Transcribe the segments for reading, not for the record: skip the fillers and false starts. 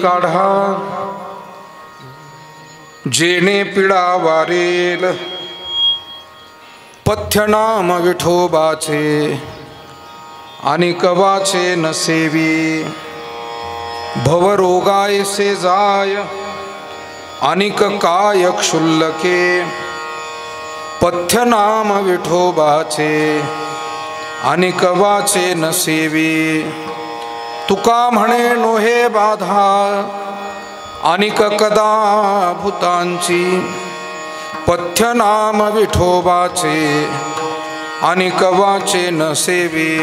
काढा जेणे पिडा वारेल, पथ्य नाम विठोबाचे आणि कवाचे न सेवी, भवरोगायसे जाय अनिक काय क्षुल्लके, पथ्य नाम विठोबाचे आणि कवाचे न सेवी, तुका म्हणे नोहे बाधा अनिक कदा भूतांची, पथ्य नाम विठोबाचे आणि कवाचे न सेवी,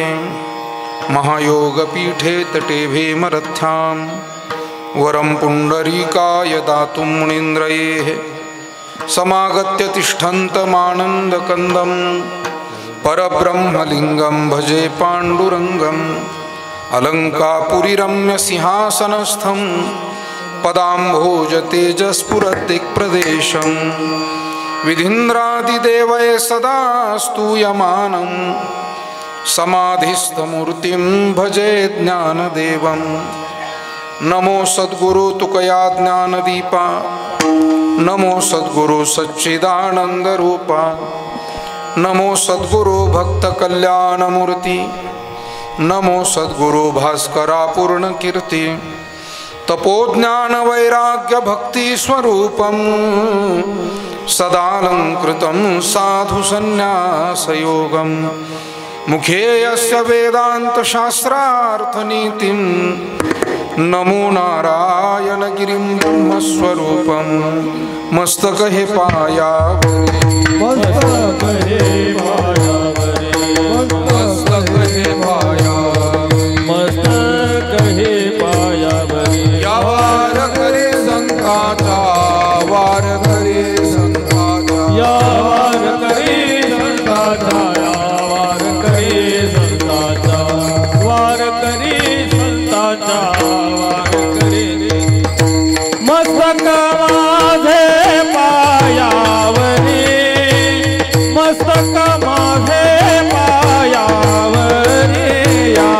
महायोग पीठे तटे भीमरथ्याम, वरम पुंडरीकाय दातुं मुनीन्द्रये, समागत्य तिष्ठन्तमानन्दकन्दं, परब्रह्मलिङ्गं भजे पाण्डुरङ्गं, अलङ्कापुरीरम्य सिंहासनस्थं, पदाम्भोज तेजस्फुरदिक्प्रदेशं, विधीन्द्रादिदेवैः सदा स्तूयमानं, समाधिस्थमूर्तिं भजे ज्ञानदेवं, नमो सद्गुरु तुकया ज्ञानदीपा, नमो सद्गुरु सच्चिदानन्दरूपा, नमो सद्गुरु भक्तकल्याणमूर्ति, नमो सद्गुरु भास्करा पूर्णकीर्ति, तपोज्ञान वैराग्य भक्ति स्वरूपं, सदालंकृतं साधु संन्यासयोगं, मुखे यस्य वेदांत शास्त्रार्थनीतिं, नमो नारायण गिरिं ब्रह्मस्वरूपं, मस्तक हे पायावरे, मस्तक हे पायावरे, मस्तक हे पायावरे, मस्तक हे पायावरे, या वार करे संताचा, वार करे संताचा, या वार करे संताचा, या वार करे संताचा, वार करे संताचा, वार करे, मस्तक माझे पायावरे, मस्तक माझे पायावरे, या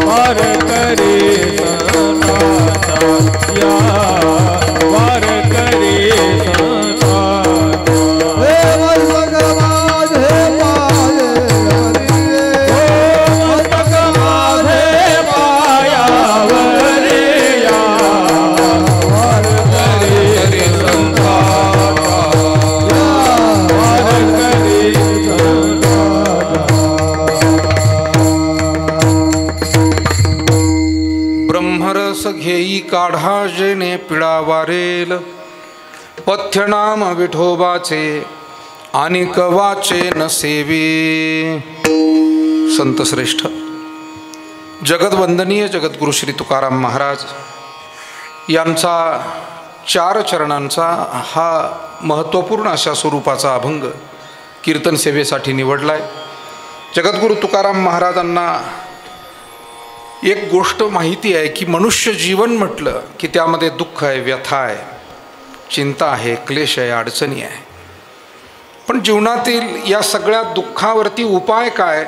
वार करे संताचा, या वार करे संताचा, हे मस्तक माझे पायावरे, मस्तक माझे पायावरे, या वार करे संताचा, या वार करे संताचा. ब्रह्मरस घेई काढा जेणे पिडा वारेल, पथ्य नाम विठोबाचे आणि कवाचे न सेवी. संत श्रेष्ठ जगदवंदनीय जगद्गुरु श्री तुकाराम महाराज यांचा 4 चरणांचा हा महत्त्वपूर्ण अशा स्वरूपाचा अभंग कीर्तन सेवेसाठी निवडलाय. जगद्गुरु तुकाराम महाराजांना एक गोष्ट माहिती आहे की मनुष्य जीवन म्हटलं की त्यामध्ये दुःख आहे, व्यथा आहे, चिंता आहे, क्लेश आहे, अडचणी आहे. पण जीवनातील या सगळ्या दुःखावरती उपाय काय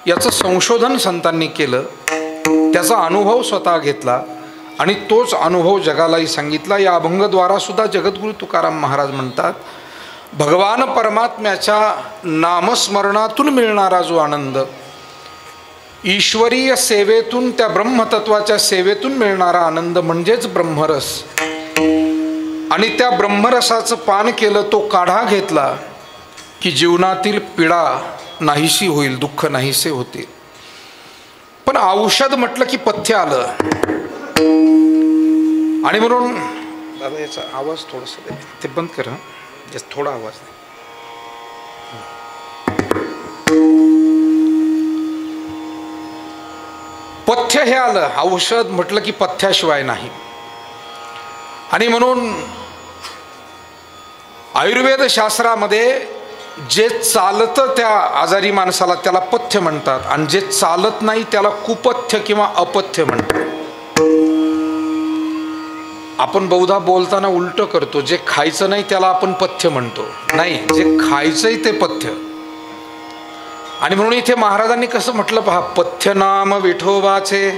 याचं संशोधन संतांनी केलं, त्याचा अनुभव स्वतः घेतला आणि तोच अनुभव जगालाही सांगितला. या अभंगद्वारा सुद्धा जगद्गुरु तुकाराम महाराज म्हणतात, भगवान परमात्म्याच्या नामस्मरणातून मिळणारा जो आनंद, ईश्वरीय सेवेतून, त्या ब्रह्मतत्वाच्या सेवेतून मिळणारा आनंद म्हणजेच ब्रह्मरस. आणि त्या ब्रह्मरसाचं पान केलं, तो काढा घेतला की जीवनातील पीडा नाहीशी होईल, दुःख नाहीसे होतील. पण औषध म्हटलं की पथ्य आलं. आणि म्हणून दादा याचा आवाज थोडासा दे, ते बंद कर, थोडा आवाज दे. पथ्य हे आलं, औषध म्हटलं की पथ्याशिवाय नाही. आणि म्हणून आयुर्वेद शास्त्रामध्ये जे चालतं त्या आजारी माणसाला त्याला पथ्य म्हणतात, आणि जे चालत नाही त्याला कुपथ्य किंवा अपथ्य म्हणतात. आपण बहुधा बोलताना उलट करतो, जे खायचं नाही त्याला आपण पथ्य म्हणतो, नाही, जे खायचंय ते पथ्य. आणि म्हणून इथे महाराजांनी कसं म्हटलं पहा, पथ्य नाम विठोबाचे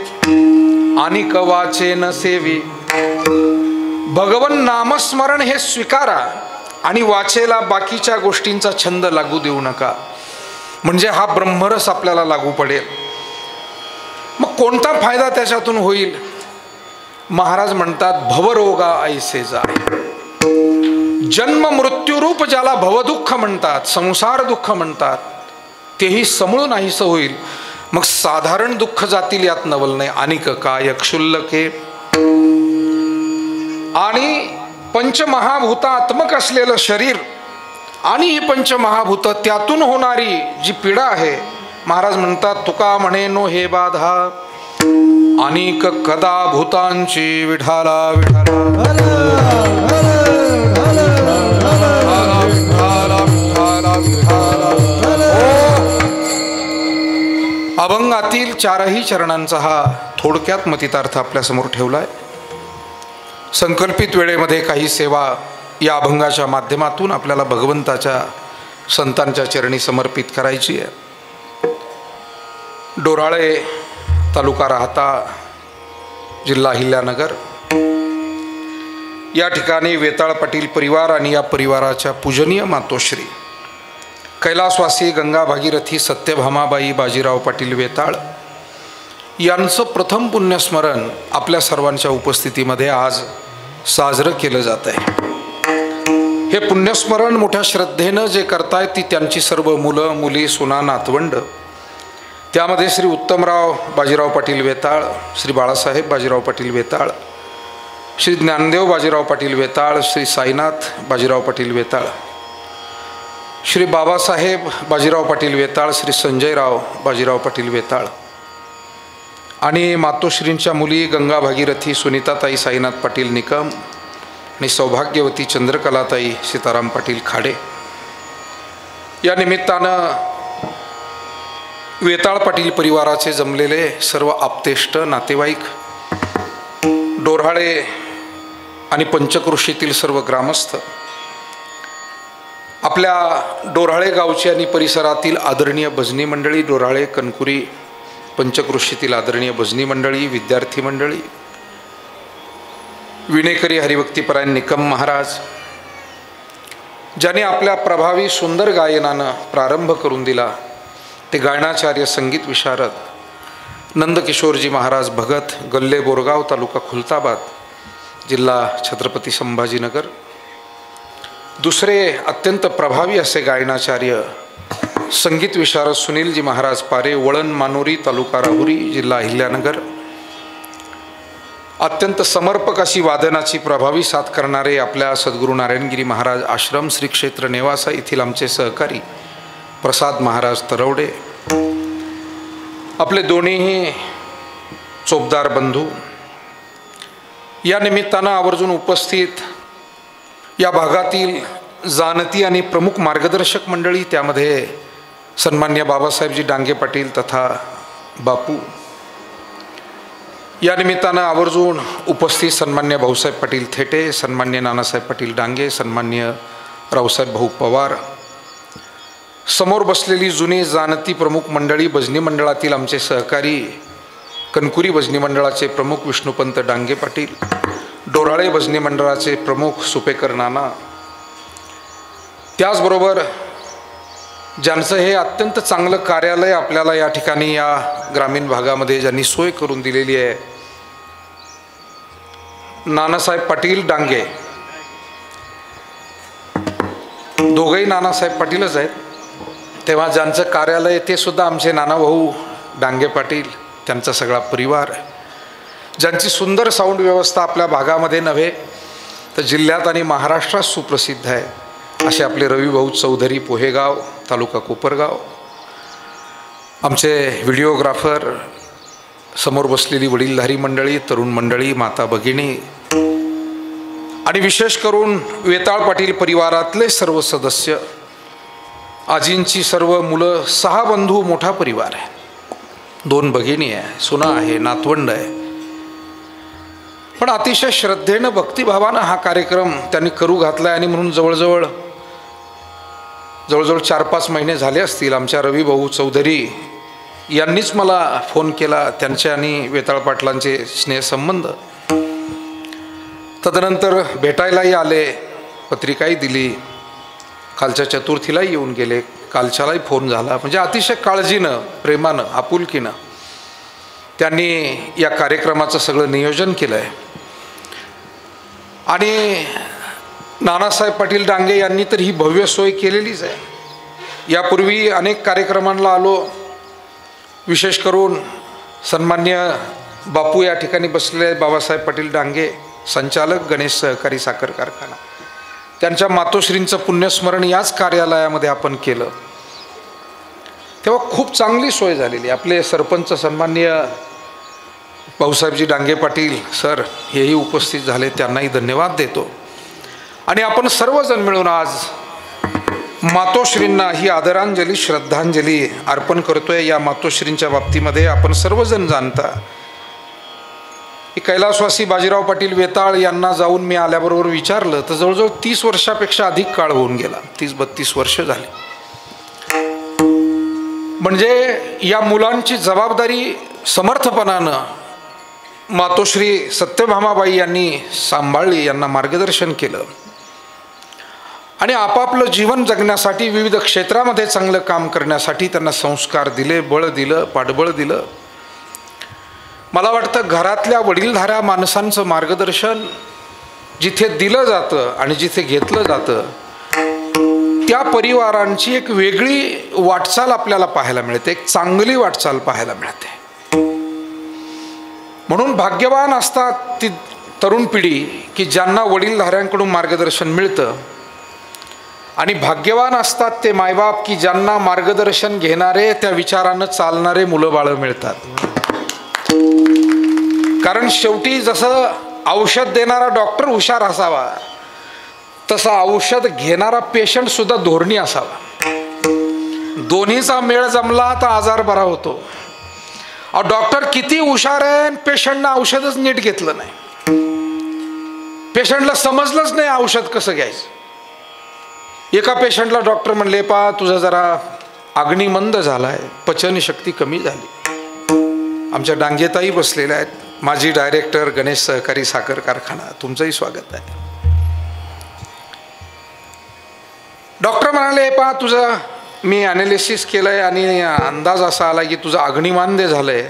आणि कवाचे न सेवी. भगवन नामस्मरण हे स्वीकारा आणि वाचेला बाकीच्या गोष्टींचा छंद लागू देऊ नका, म्हणजे हा ब्रह्मरस आपल्याला लागू पडेल. मग कोणता फायदा त्याच्यातून होईल? महाराज म्हणतात भवरोगा ऐसे जाय. जन्म मृत्यूरूप ज्याला भवदुःख म्हणतात, संसार दुःख म्हणतात, तेही समूळ नाहीसं होईल. मग साधारण दुःख जातील यात नवल नाही. अनिक काय क्षुल्लके. आणि पंचमहाभूतात्मक असलेलं शरीर आणि ही पंचमहाभूत त्यातून होणारी जी पीडा आहे, महाराज म्हणतात तुका म्हणे नो हे बाधा. अनेक कदा भूतांची विठाला विठाला. अभंगातील चारही चरणांचा हा थोडक्यात मतितार्थ आपल्यासमोर ठेवलाय. संकल्पित वेळेमध्ये काही सेवा या अभंगाच्या माध्यमातून आपल्याला भगवंताच्या संतांच्या चरणी समर्पित करायची आहे. डोराळे, तालुका राहता, जिल्हा अहिल्यानगर या ठिकाणी वेताळ पाटील परिवार आणि या परिवाराच्या पूजनीय मातोश्री कैलासवासी गंगा भागीरथी सत्यभामाबाई बाजीराव पाटील वेताळ यांचं प्रथम पुण्यस्मरण आपल्या सर्वांच्या उपस्थितीमध्ये आज साजरं केलं जात आहे. हे पुण्यस्मरण मोठ्या श्रद्धेनं जे करतायत ती त्यांची सर्व मुलं मुली सुना नातवंड. त्यामध्ये श्री उत्तमराव बाजीराव पाटील वेताळ, श्री बाळासाहेब बाजीराव पाटील वेताळ, श्री ज्ञानदेव बाजीराव पाटील वेताळ, श्री साईनाथ बाजीराव पाटील वेताळ, श्री बाबासाहेब बाजीराव पाटील वेताळ, श्री संजयराव बाजीराव पाटील वेताळ आणि मातोश्रींच्या मुली गंगा भागीरथी सुनीताताई साईनाथ पाटील निकम आणि सौभाग्यवती चंद्रकलाताई सीताराम पाटील खाडे. या निमित्तानं वेताळ पाटील परिवाराचे जमलेले सर्व आप्तेष्ट नातेवाईक, डोराळे आणि पंचक्रोशीतील सर्व ग्रामस्थ, आपल्या डोराळे गावची आणि परिसरातील आदरणीय भजनी मंडळी, डोराळे कणकुरी पंचक्रोशीतील आदरणीय भजनी मंडळी, विद्यार्थी मंडळी, विनेकरी हरिभक्तीपरायण निकम महाराज, ज्याने आपल्या प्रभावी सुंदर गायनानं प्रारंभ करून दिला ते गायनाचार्य संगीत विशारद नंदकिशोरजी महाराज भगत, गल्ले बोरगाव, तालुका खुलताबाद, जिल्हा छत्रपती संभाजीनगर. दुसरे अत्यंत प्रभावी असे गायनाचार्य संगीत विशारद सुनीलजी महाराज पारे, वळण मानोरी, तालुका राहुरी, जिल्हा अहिल्यानगर. अत्यंत समर्पक अशी वादनाची प्रभावी साथ करणारे आपल्या सद्गुरू नारायणगिरी महाराज आश्रम श्री क्षेत्र नेवासा येथील आमचे सहकारी प्रसाद महाराज तरवडे, आपले दोन्हीही चोपदार बंधू, या निमित्तानं आवर्जून उपस्थित या भागातील जाणती आणि प्रमुख मार्गदर्शक मंडळी, त्यामध्ये सन्मान्य बाबासाहेबजी डांगे पाटील तथा बापू. या निमित्तानं आवर्जून उपस्थित सन्मान्य भाऊसाहेब पाटील थेटे, सन्मान्य नानासाहेब पाटील डांगे, सन्मान्य रावसाहेब भाऊ पवार, समोर बसलेली जुनी जाणती प्रमुख मंडळी, भजनी मंडळातील आमचे सहकारी, कणकुरी भजनी मंडळाचे प्रमुख विष्णुपंत डांगे पाटील, डोराळे भजनी मंडळाचे प्रमुख सुपेकर नाना, त्याचबरोबर ज्यांचं हे अत्यंत चांगलं कार्यालय आपल्याला या ठिकाणी या ग्रामीण भागामध्ये ज्यांनी सोय करून दिलेली आहे, नानासाहेब पाटील डांगे, दोघंही नानासाहेब पाटीलच आहेत. तेव्हा ज्यांचं कार्यालय ते सुद्धा आमचे नानाभाऊ डांगे पाटील, त्यांचा सगळा परिवार, ज्यांची सुंदर साऊंड व्यवस्था आपल्या भागामध्ये नव्हे तर जिल्ह्यात आणि महाराष्ट्रात सुप्रसिद्ध आहे, असे आपले रविभाऊ चौधरी पोहेगाव, तालुका कोपरगाव, आमचे व्हिडिओग्राफर, समोर बसलेली वडीलधारी मंडळी, तरुण मंडळी, माता भगिनी आणि विशेष करून वेताळ पाटील परिवारातले सर्व सदस्य, आजींची सर्व मुलं, 6 बंधू, मोठा परिवार आहे, 2 भगिनी आहे, सुना आहे, नातवंड आहे. पण अतिशय श्रद्धेनं भक्तिभावानं हा कार्यक्रम त्यांनी करू घातला आहे आणि म्हणून जवळजवळ 4-5 महिने झाले असतील आमच्या रविभाऊ चौधरी यांनीच मला फोन केला, त्यांचे आणि वेताळ पाटलांचे स्नेहसंबंध. तदनंतर भेटायलाही आले, पत्रिकाही दिली, कालच्या चतुर्थीलाही येऊन गेले, कालच्यालाही फोन झाला. म्हणजे अतिशय काळजीनं, प्रेमानं, आपुलकीनं त्यांनी या कार्यक्रमाचं सगळं नियोजन केलं आहे. आणि नानासाहेब पाटील डांगे यांनी तर ही भव्य सोय केलेलीच आहे. यापूर्वी अनेक कार्यक्रमांना आलो, विशेष करून सन्मान्य बापू या ठिकाणी बसलेले आहेत, बाबासाहेब पाटील डांगे, संचालक गणेश सहकारी साखर कारखाना, त्यांच्या मातोश्रींचं पुण्यस्मरण याच कार्यालयामध्ये आपण केलं. तेव्हा खूप चांगली सोय झालेली. आपले सरपंच सन्माननीय भाऊसाहेबजी डांगे पाटील सर हेही उपस्थित झाले, त्यांनाही धन्यवाद देतो. आणि आपण सर्वजण मिळून आज मातोश्रींना ही आदरांजली, श्रद्धांजली अर्पण करतोय. या मातोश्रींच्या बाबतीमध्ये आपण सर्वजण जाणता की कैलासवासी बाजीराव पाटील वेताळ यांना जाऊन मी आल्याबरोबर विचारलं तर जवळजवळ 30 वर्षापेक्षा अधिक काळ होऊन गेला, 30-32 वर्ष झाली. म्हणजे या मुलांची जबाबदारी समर्थपणानं मातोश्री सत्यभामाबाई यांनी सांभाळली, यांना मार्गदर्शन केलं आणि आपापलं जीवन जगण्यासाठी विविध क्षेत्रामध्ये चांगलं काम करण्यासाठी त्यांना संस्कार दिले, बळ दिलं, पाठबळ दिलं. मला वाटतं घरातल्या वडीलधाऱ्या माणसांचं मार्गदर्शन जिथे दिलं जातं आणि जिथे घेतलं जातं त्या परिवारांची एक वेगळी वाटचाल आपल्याला पाहायला मिळते, एक चांगली वाटचाल पाहायला मिळते. म्हणून भाग्यवान असतात ती तरुण पिढी की ज्यांना वडीलधाऱ्यांकडून मार्गदर्शन मिळतं, आणि भाग्यवान असतात ते मायबाप की ज्यांना मार्गदर्शन घेणारे, त्या विचारानं चालणारे मुलं बाळं मिळतात. कारण शेवटी जसं औषध देणारा डॉक्टर हुशार असावा तसं औषध घेणारा पेशंट सुद्धा धोरणी असावा. दोन्हीचा मेळ जमला तर आजार बरा होतो. डॉक्टर किती हुशार आहे, पेशंटनं औषधच नीट घेतलं नाही, पेशंटला समजलंच नाही औषध कसं घ्यायचं. एका पेशंटला डॉक्टर म्हणले, पा तुझा जरा अग्निमंद झालाय, पचनशक्ती कमी झाली. आमच्या डांगेताई बसलेल्या आहेत, माजी डायरेक्टर गणेश सहकारी साखर कारखाना, तुमचंही स्वागत आहे. डॉक्टर म्हणाले, पा तुझं मी ॲनालिसिस केलंय आणि अंदाज असा आला की तुझं अग्निमांद्य झालंय,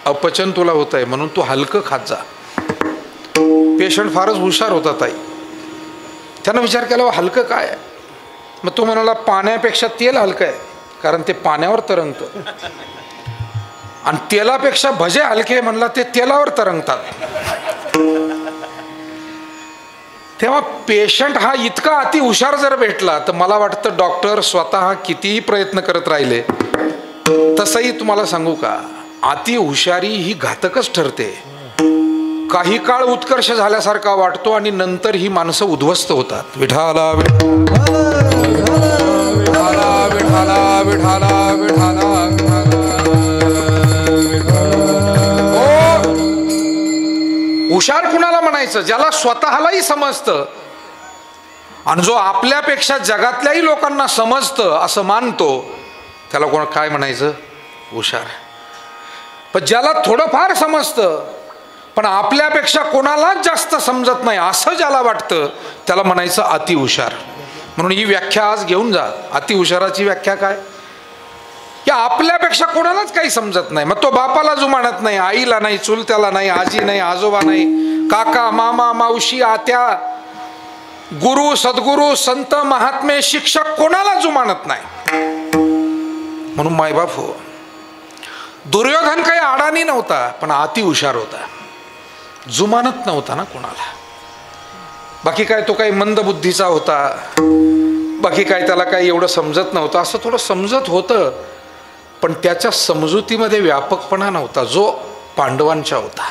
अपचन तुला होत आहे, म्हणून तू हलकं खात जा. पेशंट फारच हुशार होता ताई. त्यानं विचार केला, हलकं काय आहे? मग तो म्हणाला, पाण्यापेक्षा तेल हलकं आहे, कारण ते पाण्यावर तरंगतं, आणि तेलापेक्षा भजे हलके म्हणला ते तेलावर तरंगतात. तेव्हा पेशंट हा इतका अति हुशार जर भेटला तर मला वाटतं डॉक्टर स्वतः कितीही प्रयत्न करत राहिले तसंही तुम्हाला सांगू का, अति हुशारी ही घातकच ठरते. काही काळ उत्कर्ष झाल्यासारखा वाटतो आणि नंतर ही माणसं उद्ध्वस्त होतात. विठाला विठाला विठाला विठाला विठाला. हुशार कुणाला म्हणायचं? ज्याला स्वतःलाही समजतं आणि जो आपल्यापेक्षा जगातल्याही लोकांना समजतं असं मानतो, त्याला कोण काय म्हणायचं? हुशार. पण ज्याला थोडंफार समजतं पण आपल्यापेक्षा कोणालाच जास्त समजत नाही असं ज्याला वाटतं त्याला म्हणायचं अतिहुशार. म्हणून ही व्याख्या आज घेऊन जा. अतिहुशाराची व्याख्या काय? की आपल्यापेक्षा कोणालाच काही समजत नाही. मग तो बापाला जुमानत नाही, आईला नाही, चुलत्याला नाही, आजी नाही, आजोबा नाही, काका, मामा, मावशी, आत्या, गुरु, सद्गुरु, संत, महात्मे, शिक्षक कोणाला जुमानत नाही. म्हणून मायबाप हो, दुर्योधन काही अडाणी नव्हता पण अतिहुशार होता, जुमानत नव्हता ना कोणाला. बाकी काय तो काही मंदबुद्धीचा होता, बाकी काय त्याला काही एवढं समजत नव्हतं, असं थोडं समजत होतं पण त्याच्या समजुतीमध्ये व्यापकपणा नव्हता जो पांडवांच्या होता.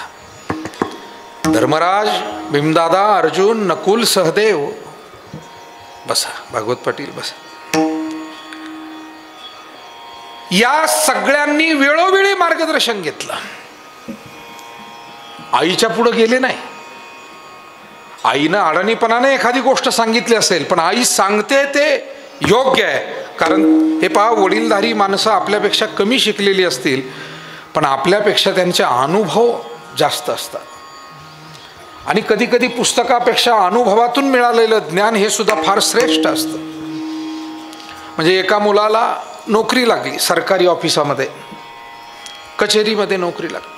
धर्मराज, भीमदादा, अर्जुन, नकुल, सहदेव, बसा भागवत पाटील बसा, या सगळ्यांनी वेळोवेळी मार्गदर्शन घेतलं. आईच्या पुढे गेले नाही. आईनं अडाणीपणाने एखादी गोष्ट सांगितली असेल पण आई सांगते ते योग्य आहे कारण हे पहा, वडीलधारी माणसं आपल्यापेक्षा कमी शिकलेली असतील, पण आपल्यापेक्षा त्यांचे अनुभव जास्त असतात. आणि कधी कधी पुस्तकापेक्षा अनुभवातून मिळालेलं ज्ञान हे सुद्धा फार श्रेष्ठ असतं. म्हणजे एका मुलाला नोकरी लागली, सरकारी ऑफिसामध्ये, कचेरीमध्ये नोकरी लागली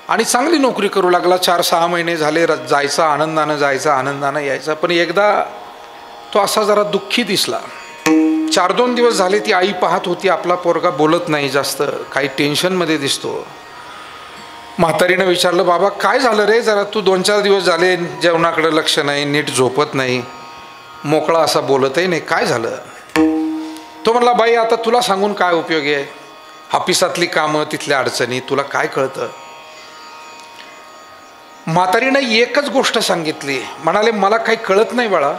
आणि चांगली नोकरी करू लागला. 4-6 महिने झाले, जायचा आनंदानं, जायचा आनंदानं, यायचा. पण एकदा तो असा जरा दुःखी दिसला. 4-2 दिवस झाले ती आई पाहत होती, आपला पोरगा बोलत नाही जास्त, काही टेन्शनमध्ये दिसतो. म्हातारीनं विचारलं, बाबा काय झालं रे, जरा तू 2-4 दिवस झाले जेवणाकडे लक्ष नाही, नीट झोपत नाही, मोकळा असा बोलतही नाही, काय झालं? तो म्हणला, बाई आता तुला सांगून काय उपयोग आहे, ऑफिसातली कामं, तिथल्या अडचणी, तुला काय कळतं? म्हातारीनं एकच गोष्ट सांगितली, म्हणाले, मला काही कळत नाही बाळा,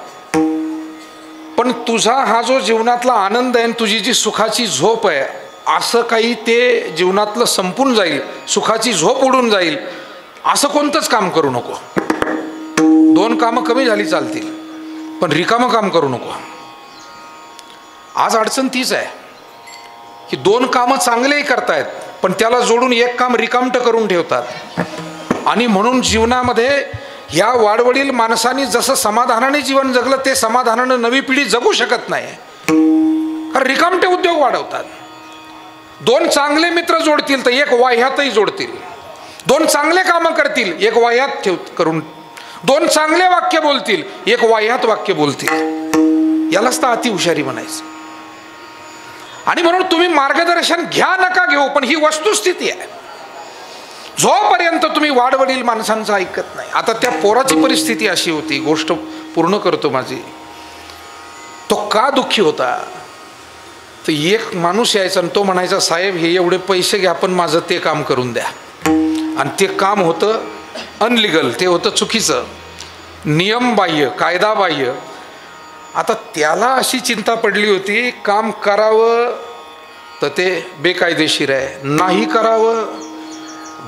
पण तुझा हा जो जीवनातला आनंद आहे, तुझी जी सुखाची झोप आहे, असं काही ते जीवनातलं संपून जाईल, सुखाची झोप उडून जाईल, असं कोणतंच काम करू नको. 2 कामं कमी झाली चालतील, पण रिकामं काम करू नको. आज अडचण तीच आहे की 2 कामं चांगलेही करतायत, पण त्याला जोडून 1 काम रिकामटं करून ठेवतात. आणि म्हणून जीवनामध्ये ह्या वाडवडील माणसांनी जसं समाधानाने जीवन जगलं, ते समाधानानं नवी पिढी जगू शकत नाही, कारण रिकामटे उद्योग वाढवतात. 2 चांगले मित्र जोडतील तर 1 वाह्यातही जोडतील. 2 चांगले कामं करतील, 1 वाह्यात करून, 2 चांगले वाक्य बोलतील, 1 वाह्यात वाक्य बोलतील. यालाच तर अतिहुशारी म्हणायचं. आणि म्हणून तुम्ही मार्गदर्शन घ्या नका घेऊ, पण ही वस्तुस्थिती आहे. जोपर्यंत तुम्ही वाडवडील माणसांचं ऐकत नाही. आता त्या पोराची परिस्थिती अशी होती, गोष्ट पूर्ण करतो माझी. तो का दुःखी होता, तर एक माणूस यायचा आणि तो म्हणायचा, साहेब हे एवढे पैसे घ्या, पण माझं ते काम करून द्या. आणि ते काम होतं अनलिगल, ते होतं चुकीचं, नियमबाह्य, कायदाबाह्य. आता त्याला अशी चिंता पडली होती, काम करावं तर ते बेकायदेशीर आहे, नाही करावं,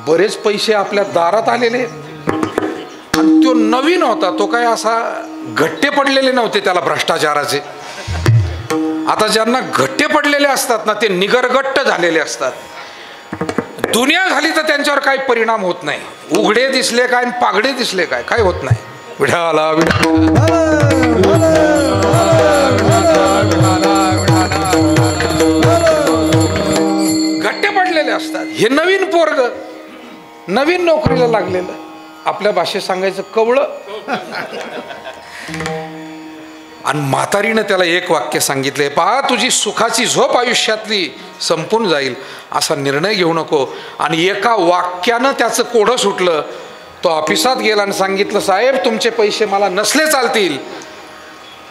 बरेच पैसे आपल्या दारात आलेले. आणि तो नवीन होता, तो काय असा घट्टे पडलेले नव्हते त्याला भ्रष्टाचाराचे. आता ज्यांना घट्टे पडलेले असतात ना, ते निगरगट्ट झालेले असतात. दुनिया झाली तर त्यांच्यावर काही परिणाम होत नाही. उघडे दिसले काय, पागडे दिसले काय, काय होत नाही. विठाला घट्टे पडलेले असतात. हे नवीन पोरग, नवीन नोकरीला लागलेलं, आपल्या भाषेत सांगायचं कवळं. आणि म्हातारीनं त्याला 1 वाक्य सांगितले, पहा तुझी सुखाची झोप आयुष्यातली संपून जाईल, असा निर्णय घेऊ नको. आणि 1 वाक्यानं त्याचं कोडं सुटलं. तो ऑफिसात गेला आणि सांगितलं, साहेब तुमचे पैसे मला नसले चालतील,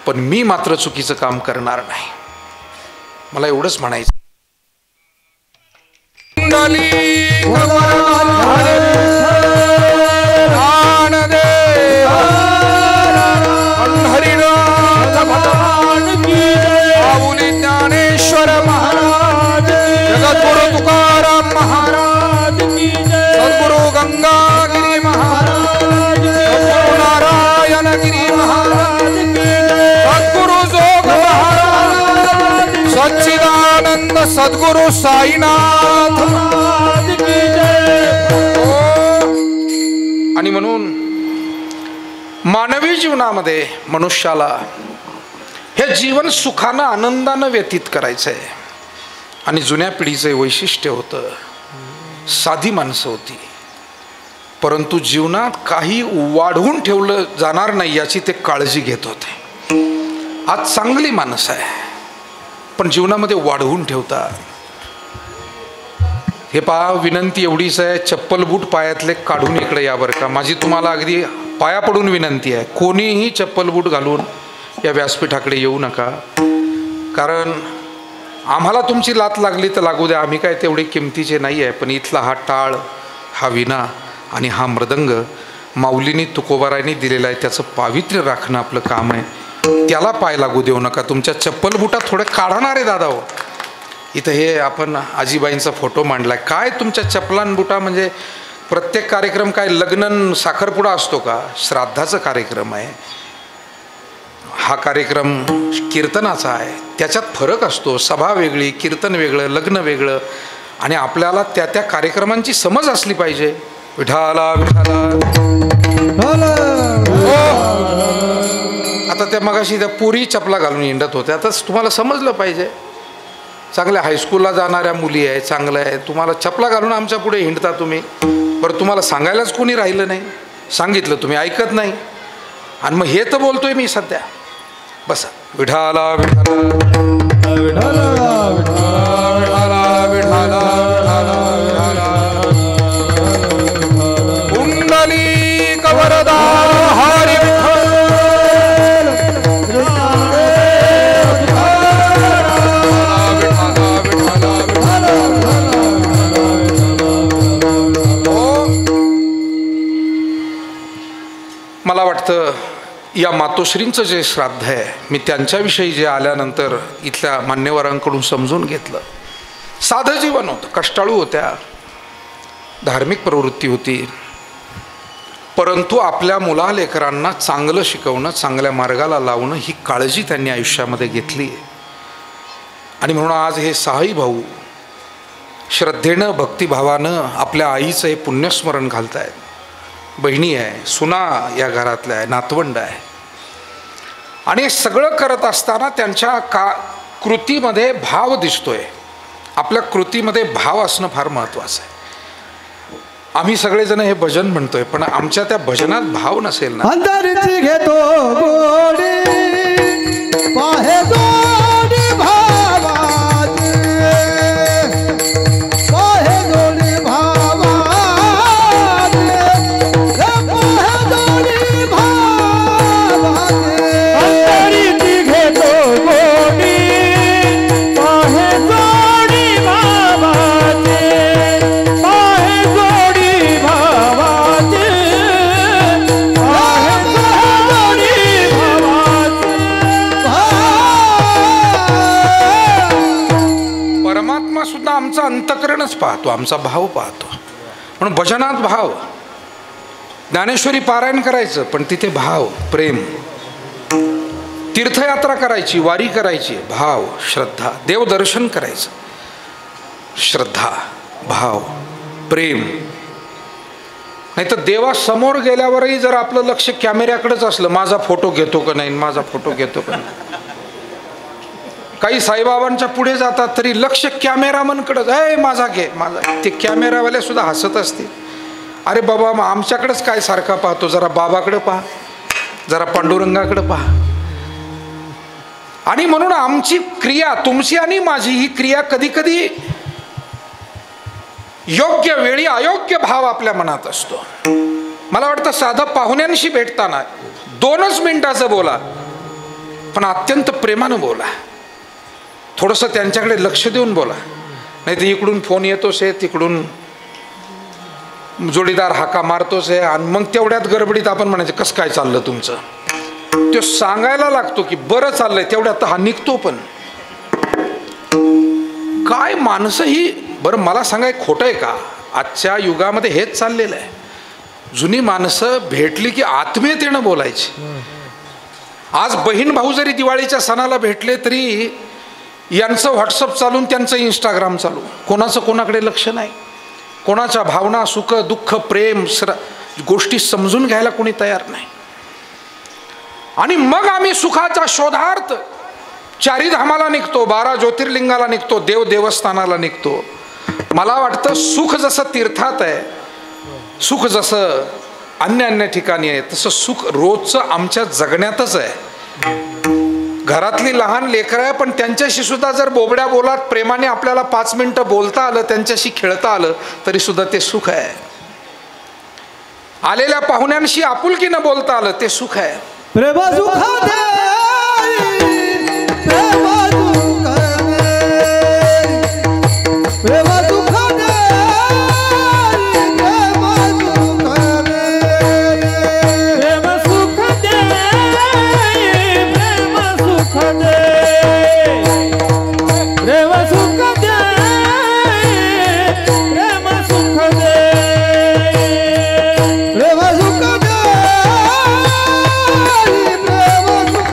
पण मी मात्र चुकीचं काम करणार नाही. मला एवढंच म्हणायचं. ज्ञानेश्वर महाराज, जगद्गुरु तुकाराम महाराज, सद्गुरु गंगागिरी महाराज, सद्गुरु नारायणगिरी महाराज, सद्गुरु जोग महाराज, सच्चिदानंद सद्गुरु साईनाथ महाराज की जय. आणि म्हणून मानवी जीवनामध्ये मनुष्याला हे जीवन सुखानं आनंदानं व्यतीत करायचं आहे. आणि जुन्या पिढीचं वैशिष्ट्य होतं, साधी माणसं होती, परंतु जीवनात काही वाढवून ठेवलं जाणार नाही याची ते काळजी घेत होते. आज चांगली माणसं आहे, पण जीवनामध्ये वाढवून ठेवतात. हे पहा, विनंती एवढीच आहे, चप्पल बूट पायातले काढून इकडे या बरं का. माझी तुम्हाला अगदी पाया पडून विनंती आहे, कोणीही चप्पल बूट घालून या व्यासपीठाकडे येऊ नका. कारण आम्हाला तुमची लात लागली तर लागू द्या, आम्ही काय तेवढे किमतीचे नाही आहे. पण इथला हा टाळ, हा विणा आणि हा मृदंग माऊलींनी तुकोबारायांनी दिलेला आहे, त्याचं पावित्र्य राखणं आपलं काम आहे. त्याला पाय लागू देऊ नका. तुमच्या चप्पल बुटात थोडे काढणार आहे दादा हो. इथं हे आपण आजीबाईंचा फोटो मांडलाय, काय तुमच्या चपलान बुटा, म्हणजे प्रत्येक कार्यक्रम काय लग्न साखरपुडा असतो का? श्राद्धाचा कार्यक्रम आहे. हा कार्यक्रम कीर्तनाचा आहे, त्याच्यात फरक असतो. सभा वेगळी, कीर्तन वेगळं, लग्न वेगळं, आणि आपल्याला त्या त्या कार्यक्रमांची समज असली पाहिजे. विठाला विठाला. आता त्या मगाशी त्या पुरी चपला घालून हिंडत होत्या, आता तुम्हाला समजलं पाहिजे. चांगल्या हायस्कूलला जाणाऱ्या मुली आहे, चांगलं आहे. तुम्हाला चपला घालून आमच्या पुढे हिंडता तुम्ही, बरं तुम्हाला सांगायलाच कोणी राहिलं नाही. सांगितलं तुम्ही ऐकत नाही, आणि मग हे तर बोलतोय मी सध्या. बसा. विठाला विठाला विठाला विठाला विठाला विठाला. कुंडली कवरदा हरी मला वाटतं या मातोश्रींचं जे श्राद्ध आहे, मी त्यांच्याविषयी जे आल्यानंतर इथल्या मान्यवरांकडून समजून घेतलं. साधं जीवन होतं, कष्टाळू होत्या, धार्मिक प्रवृत्ती होती, परंतु आपल्या मुलालेकरांना चांगलं शिकवणं, चांगल्या मार्गाला लावणं ही काळजी त्यांनी आयुष्यामध्ये घेतली. आणि म्हणून आज हे सहाही भाऊ श्रद्धेनं, भक्तिभावानं आपल्या आईचं हे पुण्यस्मरण घालतायत. बहिणी आहे, सुना या घरातल्या आहे, नातवंड आहे, आणि हे सगळं करत असताना त्यांच्या कृतीमध्ये भाव दिसतोय. आपल्या कृतीमध्ये भाव असणं फार महत्त्वाचं आहे. आम्ही सगळेजण हे भजन म्हणतोय, पण आमच्या त्या भजनात भाव नसेल ना. अंतरची घेतो गोडी पाहे गोडी भावाची, पाहे गोडी भावाची, पाहे गोडी भावाची. अंतरची घेतो गोडी पाहे गोडी भावाची, पाहे गोडी भावाची, पाहे गोडी भावाची. परमात्मा सुद्धा आमचं अंतकरणच पाहतो, आमचा भाव पाहतो. म्हणून भजनात भाव. ज्ञानेश्वरी पारायण करायचं, पण तिथे भाव, प्रेम. तीर्थयात्रा करायची, वारी करायची, भाव, श्रद्धा. देवदर्शन करायचं, श्रद्धा, भाव, प्रेम. नाही तर देवासमोर गेल्यावरही जर आपलं लक्ष कॅमेऱ्याकडेच असलं, माझा फोटो घेतो का नाही, माझा फोटो घेतो का नाही. काही साईबाबांच्या पुढे जातात तरी लक्ष कॅमेरामनकडेच, आहे माझा घे, माझा. ते कॅमेरावाले सुद्धा हसत असतील. अरे बाबा, मग आमच्याकडेच काय सारखा पाहतो, जरा बाबाकडे पहा, जरा पांडुरंगाकडे पहा. आणि म्हणून आमची क्रिया, तुमची आणि माझी ही क्रिया कधी कधी योग्य वेळी अयोग्य भाव आपल्या मनात असतो. मला वाटतं साधं पाहुण्यांशी भेटताना 2च मिनिटाचं बोला, पण अत्यंत प्रेमानं बोला. थोडंसं त्यांच्याकडे लक्ष देऊन बोला. नाही तर इकडून फोन येतोच आहे, तिकडून जोडीदार हाका मारतोच आहे, आणि मग तेवढ्यात गडबडीत आपण म्हणायचं कसं काय चाललं तुमचं. तो सांगायला लागतो की बरं चाललंय, तेवढ्यात हा निघतो. पण काय माणसं ही, बरं मला सांगाय खोटं आहे का, आजच्या युगामध्ये हेच चाललेलं आहे. जुनी माणसं भेटली की आत्मीयतेनं बोलायची. आज बहीण भाऊ जरी दिवाळीच्या सणाला भेटले तरी यांचं व्हॉट्सअप चालून त्यांचं इंस्टाग्राम चालू, कोणाचं कोणाकडे लक्ष नाही. कोणाच्या भावना, सुख, दुःख, प्रेम, गोष्टी समजून घ्यायला कोणी तयार नाही. आणि मग आम्ही सुखाच्या शोधार्थ 4 धामाला निघतो, 12 ज्योतिर्लिंगाला निघतो, देव देवस्थानाला निघतो. मला वाटतं सुख जसं तीर्थात आहे, सुख जसं अन्य ठिकाणी आहे, तसं सुख रोजचं आमच्या जगण्यातच आहे. घरातली लहान लेकरं आहे, पण त्यांच्याशी सुद्धा जर बोबड्या बोलात प्रेमाने आपल्याला 5 मिनिटं बोलता आलं, त्यांच्याशी खेळता आलं, तरी सुद्धा ते सुख आहे. आलेल्या पाहुण्यांशी आपुलकीनं बोलता आलं, ते सुख आहे. प्रेम सुख दे, प्रेम सुख दे, प्रेम सुख दे, प्रेम सुख दे, प्रेम सुख दे, प्रेम सुख दे, प्रेम सुख दे, प्रेम सुख दे, प्रेम सुख दे.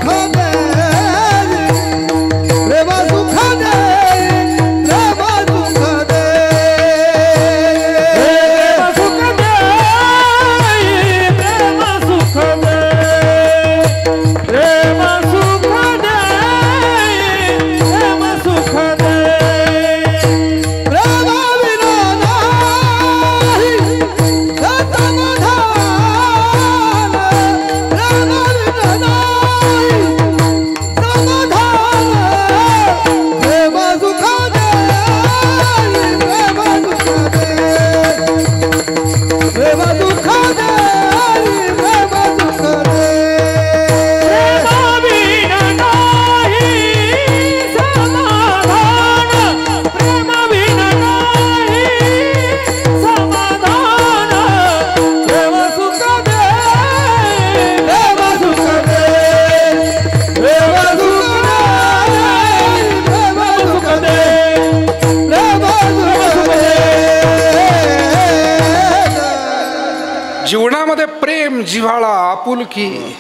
जिव्हाळा आपुलकी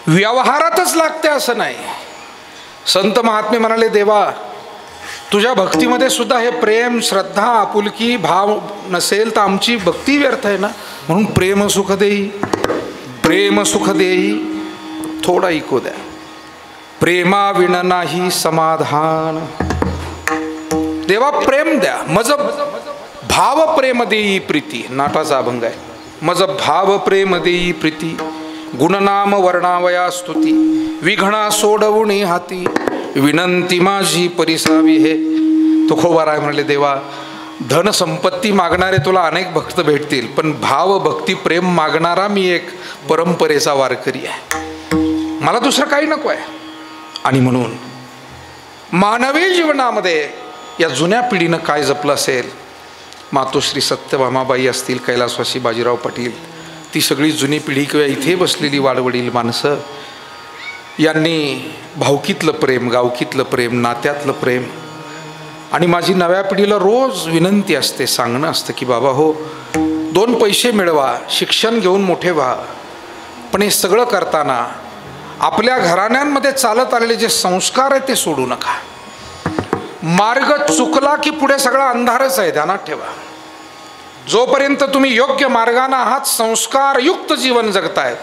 व्यवहारातच लागते असं नाही. संत महात्मे म्हणाले, देवा तुझ्या भक्तीमध्ये सुद्धा हे प्रेम श्रद्धा आपुलकी भाव नसेल तर आमची भक्ती व्यर्थ आहे ना. म्हणून प्रेम सुख देई, प्रेम सुख देई, थोडा ऐकू द्या. प्रेमा विण नाही समाधान. देवा प्रेम द्या. मज भाव प्रेम देई प्रीती, नाटाचा अभंग आहे. मज भाव प्रेम देई प्रीती, गुणनाम वर्णावया स्तुती, विघ्ना सोडवुनी हाती, विनंती माझी परिसावी हे. तुकोबाराय म्हणाले, देवा धन संपत्ती मागणारे तुला अनेक भक्त भेटतील, पण भाव भक्ती प्रेम मागणारा मी एक परंपरेचा वारकरी आहे, मला दुसरं काही नको आहे. आणि म्हणून मानवी जीवनामध्ये या जुन्या पिढीनं काय जपलं असेल, मातोश्री सत्यभामाबाई असतील, कैलासवासी बाजीराव पाटील, ती सगळी जुनी पिढी किंवा इथे बसलेली वाडवडील माणसं, यांनी भावकीतलं प्रेम, गावकीतलं प्रेम, नात्यातलं प्रेम. आणि माझी नव्या पिढीला रोज विनंती असते, सांगणं असतं की बाबा हो, 2 पैसे मिळवा, शिक्षण घेऊन मोठे व्हा, पण हे सगळं करताना आपल्या घराण्यांमध्ये चालत आलेले जे संस्कार आहेत ते सोडू नका. मार्ग चुकला की पुढे सगळा अंधारच आहे, ध्यानात ठेवा. जोपर्यंत तुम्ही योग्य मार्गाने आहात, संस्कारयुक्त जीवन जगताय,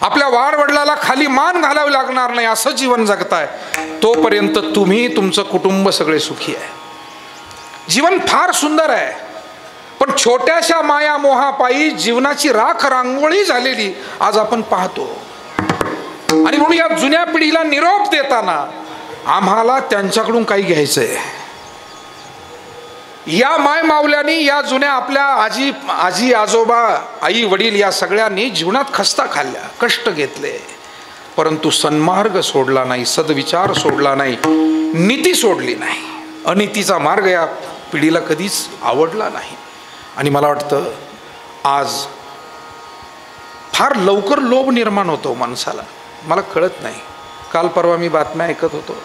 आपल्या वाडवडिलाला खाली मान घालावी लागणार नाही असं जीवन जगताय, तोपर्यंत तुम्ही तुमचं कुटुंब सगळे सुखी आहे. जीवन फार सुंदर आहे, पण छोट्याशा माया मोहापायी जीवनाची राख रांगोळी झालेली आज आपण पाहतो. आणि म्हणून या जुन्या पिढीला निरोप देताना आम्हाला त्यांच्याकडून काही घ्यायचंय. या माय माऊल्यांनी, या जुन्या आपल्या आजी आजोबा आई वडील या सगळ्यांनी जीवनात खस्ता खाल्ल्या, कष्ट घेतले, परंतु सन्मार्ग सोडला नाही, सद्विचार सोडला नाही, नीती सोडली नाही. अनीतीचा मार्ग या पिढीला कधीच आवडला नाही. आणि मला वाटतं आज फार लवकर लोभ निर्माण होतो माणसाला, मला कळत नाही. काल परवा मी बातम्या ऐकत होतो,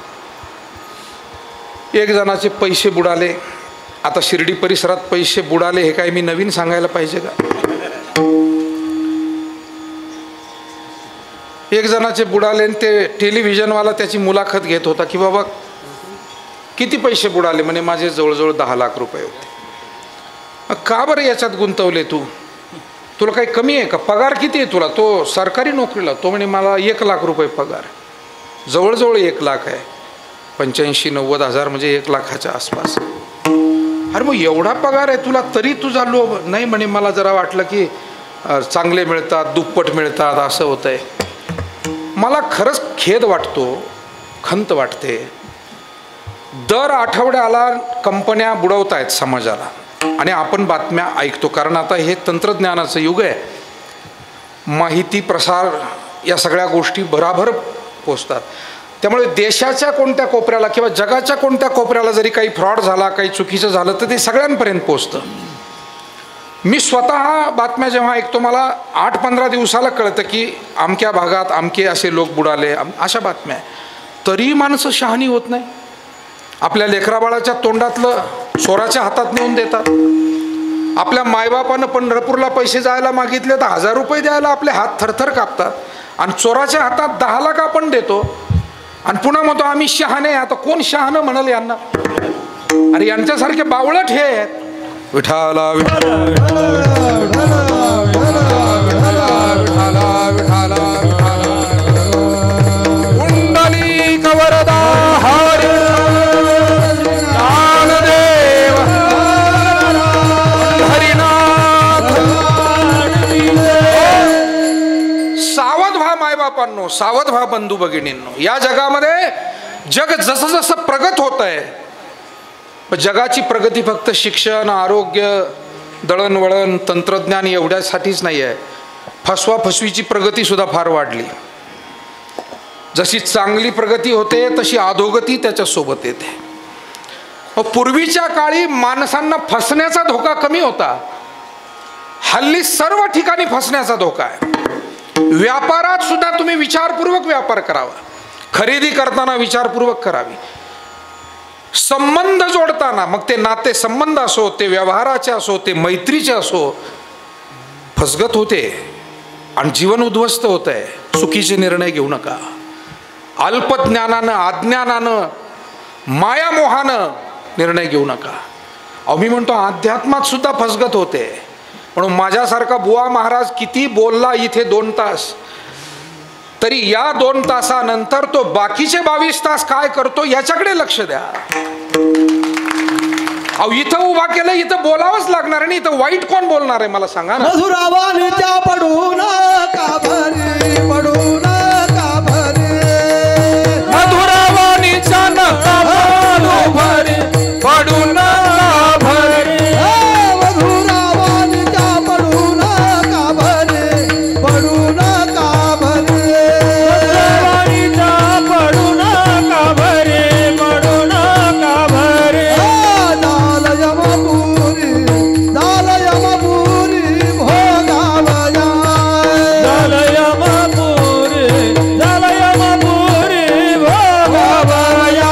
एक जणाचे पैसे बुडाले. आता शिर्डी परिसरात पैसे बुडाले हे काय मी नवीन सांगायला पाहिजे का? एक जणाचे बुडाले, ते टेलिव्हिजनवाला त्याची मुलाखत घेत होता की बाबा किती पैसे बुडाले, म्हणे माझे जवळजवळ 10 लाख रुपये होते. का बरं याच्यात गुंतवले तू, तुला काही कमी आहे का, पगार किती आहे तुला? तो सरकारी नोकरीला, तो म्हणे मला 1 लाख रुपये पगार, जवळजवळ 1 लाख आहे, 85-90 हजार म्हणजे 1 लाखाच्या आसपास. अरे मग एवढा पगार आहे तुला, तरी तुझा लोभ नाही? म्हणे मला जरा वाटलं की चांगले मिळतात, दुप्पट मिळतात, असं होतंय. मला खरंच खेद वाटतो, खंत वाटते. दर आठवड्याला कंपन्या बुडवत आहेत समाजाला, आणि आपण बातम्या ऐकतो, कारण आता हे तंत्रज्ञानाचं युग आहे, माहिती प्रसार या सगळ्या गोष्टी भराभर पोचतात. त्यामुळे देशाच्या कोणत्या कोपऱ्याला किंवा जगाच्या कोणत्या कोपऱ्याला जरी काही फ्रॉड झाला, काही चुकीचं झालं, तर ते सगळ्यांपर्यंत पोचतं. मी स्वतः बातम्या जेव्हा ऐकतो, मला 8-15 दिवसाला कळतं की अमक्या भागात अमके असे लोक बुडाले, अशा बातम्या. तरी माणसं शहाणी होत नाही, आपल्या लेकराबाळाच्या तोंडातलं चोराच्या हातात नेऊन देतात. आपल्या मायबापानं पंढरपूरला पैसे जायला मागितले तर 1000 रुपये द्यायला आपले हात थरथर कापतात, आणि चोराच्या हातात 10 लाख आपण देतो, आणि पुन्हा म्हणतो आम्ही शहाणे. आता कोण शहाणं म्हणाल यांना? अरे यांच्यासारखे बावळट हे आहेत. विठाला कुंडली कवरदा हरी ज्ञानदेव हरिनाथ. सावध व्हा मायबापांनो, सावध व्हा बंधू भगिनींनो. या जगामध्ये जग जसं जसं प्रगत होत आहे, जगाची प्रगती फक्त शिक्षण, आरोग्य, दळणवळण, तंत्रज्ञान एवढ्यासाठीच नाही आहे. फसवाफसवीची प्रगती सुद्धा फार वाढली. जशी चांगली प्रगती होते तशी अधोगती त्याच्यासोबत येते. पूर्वीच्या काळी माणसांना फसण्याचा धोका कमी होता, हल्ली सर्व ठिकाणी फसण्याचा धोका आहे. व्यापारात सुद्धा तुम्ही विचारपूर्वक व्यापार करावा, खरेदी करताना विचारपूर्वक करावी, संबंध जोडताना, मग ते नाते संबंध असो, ते व्यवहाराचे असो, ते मैत्रीचे असो, फसगत होते. आणि जीवन उद्ध्वस्त होत आहे. चुकीचे निर्णय घेऊ नका. अल्पज्ञानानं, अज्ञानानं, मायामोहानं निर्णय घेऊ नका. अहो मी म्हणतो अध्यात्मात सुद्धा फसगत होते. म्हणून माझ्यासारखा बुवा महाराज किती बोलला इथे 2 तास, तरी या 2 तासानंतर तो बाकीचे 22 तास काय करतो याच्याकडे लक्ष द्या. अहो इथं उभा केलं, इथं बोलावंच लागणार आहे. इथं वाईट कोण बोलणार आहे मला सांगा ना. मधुरावाणीच्या पडू नका भरे, पडू नका भरे, मधुरावाणीच्या नका पडू भरे, पडू नका भरे, मधुरावाणीच्या पडू नका भरे, पडू नका भरे, मधुरावाणीच्या पडू नका भरे, पडू नका भरे. दाल यमपुरी, दाल यमपुरी भोगावया, दाल यमपुरी, दाल यमपुरी भोगावया.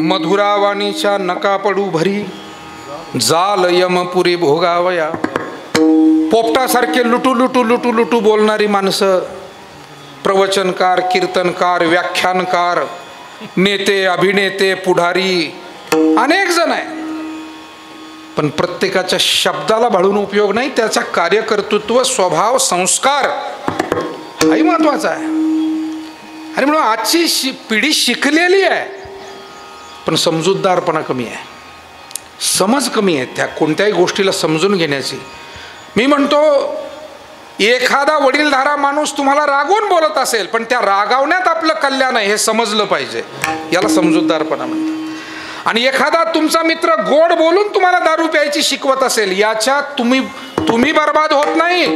मधुरावाणीच्या नका पडू भरी, जाल यमपुरी भोगावया. पोपटासारखे लुटू लुटू लुटू लुटू बोलणारी माणसं, प्रवचनकार, कीर्तनकार, व्याख्यानकार, नेते, अभिनेते, पुढारी अनेक जण आहे. पण प्रत्येकाच्या शब्दाला भाळून उपयोग नाही. त्याचा कार्यकर्तृत्व, स्वभाव, संस्कार हाही महत्वाचा आहे. आणि म्हणून आजची पिढी शिकलेली आहे, पण समजूतदारपणा कमी आहे, समज कमी आहे त्या कोणत्याही गोष्टीला समजून घेण्याची. मी म्हणतो एखादा वडीलधारा माणूस तुम्हाला रागवून बोलत असेल, पण त्या रागावण्यात आपलं कल्याण आहे हे समजलं पाहिजे. याला समजूतदारपणा म्हणतात. आणि एखादा तुमचा मित्र गोड बोलून तुम्हाला दारू प्यायची शिकवत असेल, याच्यात तुम्ही बर्बाद होत नाही,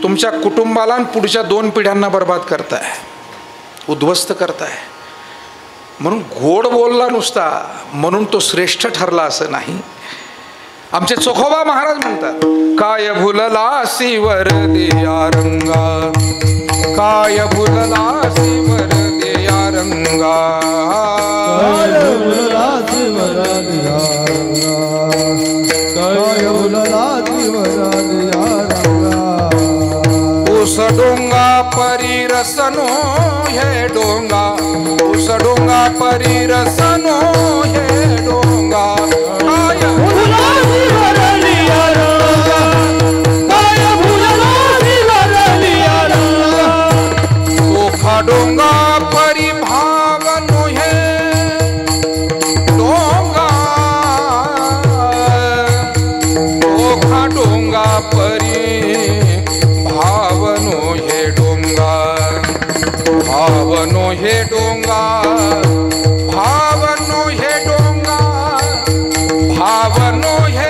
तुमच्या कुटुंबाला आणि पुढच्या 2 पिढ्यांना बर्बाद करताय, उद्ध्वस्त करताय. म्हणून गोड बोलला नुसता म्हणून तो श्रेष्ठ ठरला असं नाही. आमचे चोखोबा महाराज म्हणतात, काय भुलला शिवर दिया रंगा, काय भुलला शिवर दिया रंगा, काय भुलला शिवर दिया रंगा, काय भुलला शिवर दिया रंगा. उस डोंगा परी रसनो हे डोंगा, उस डोंगा परी रसनो हे डोंगा, काय भुलला शिवर दिया रंगा, काय भुलला शिवर दिया रंगा. ओखा डोंगा परी भावनो हे डोंगा, ओखा डोंगा परी भावनो हे डोंगा, भावनो हे डोंगा, भावनो हे डोंगा, भावनो हे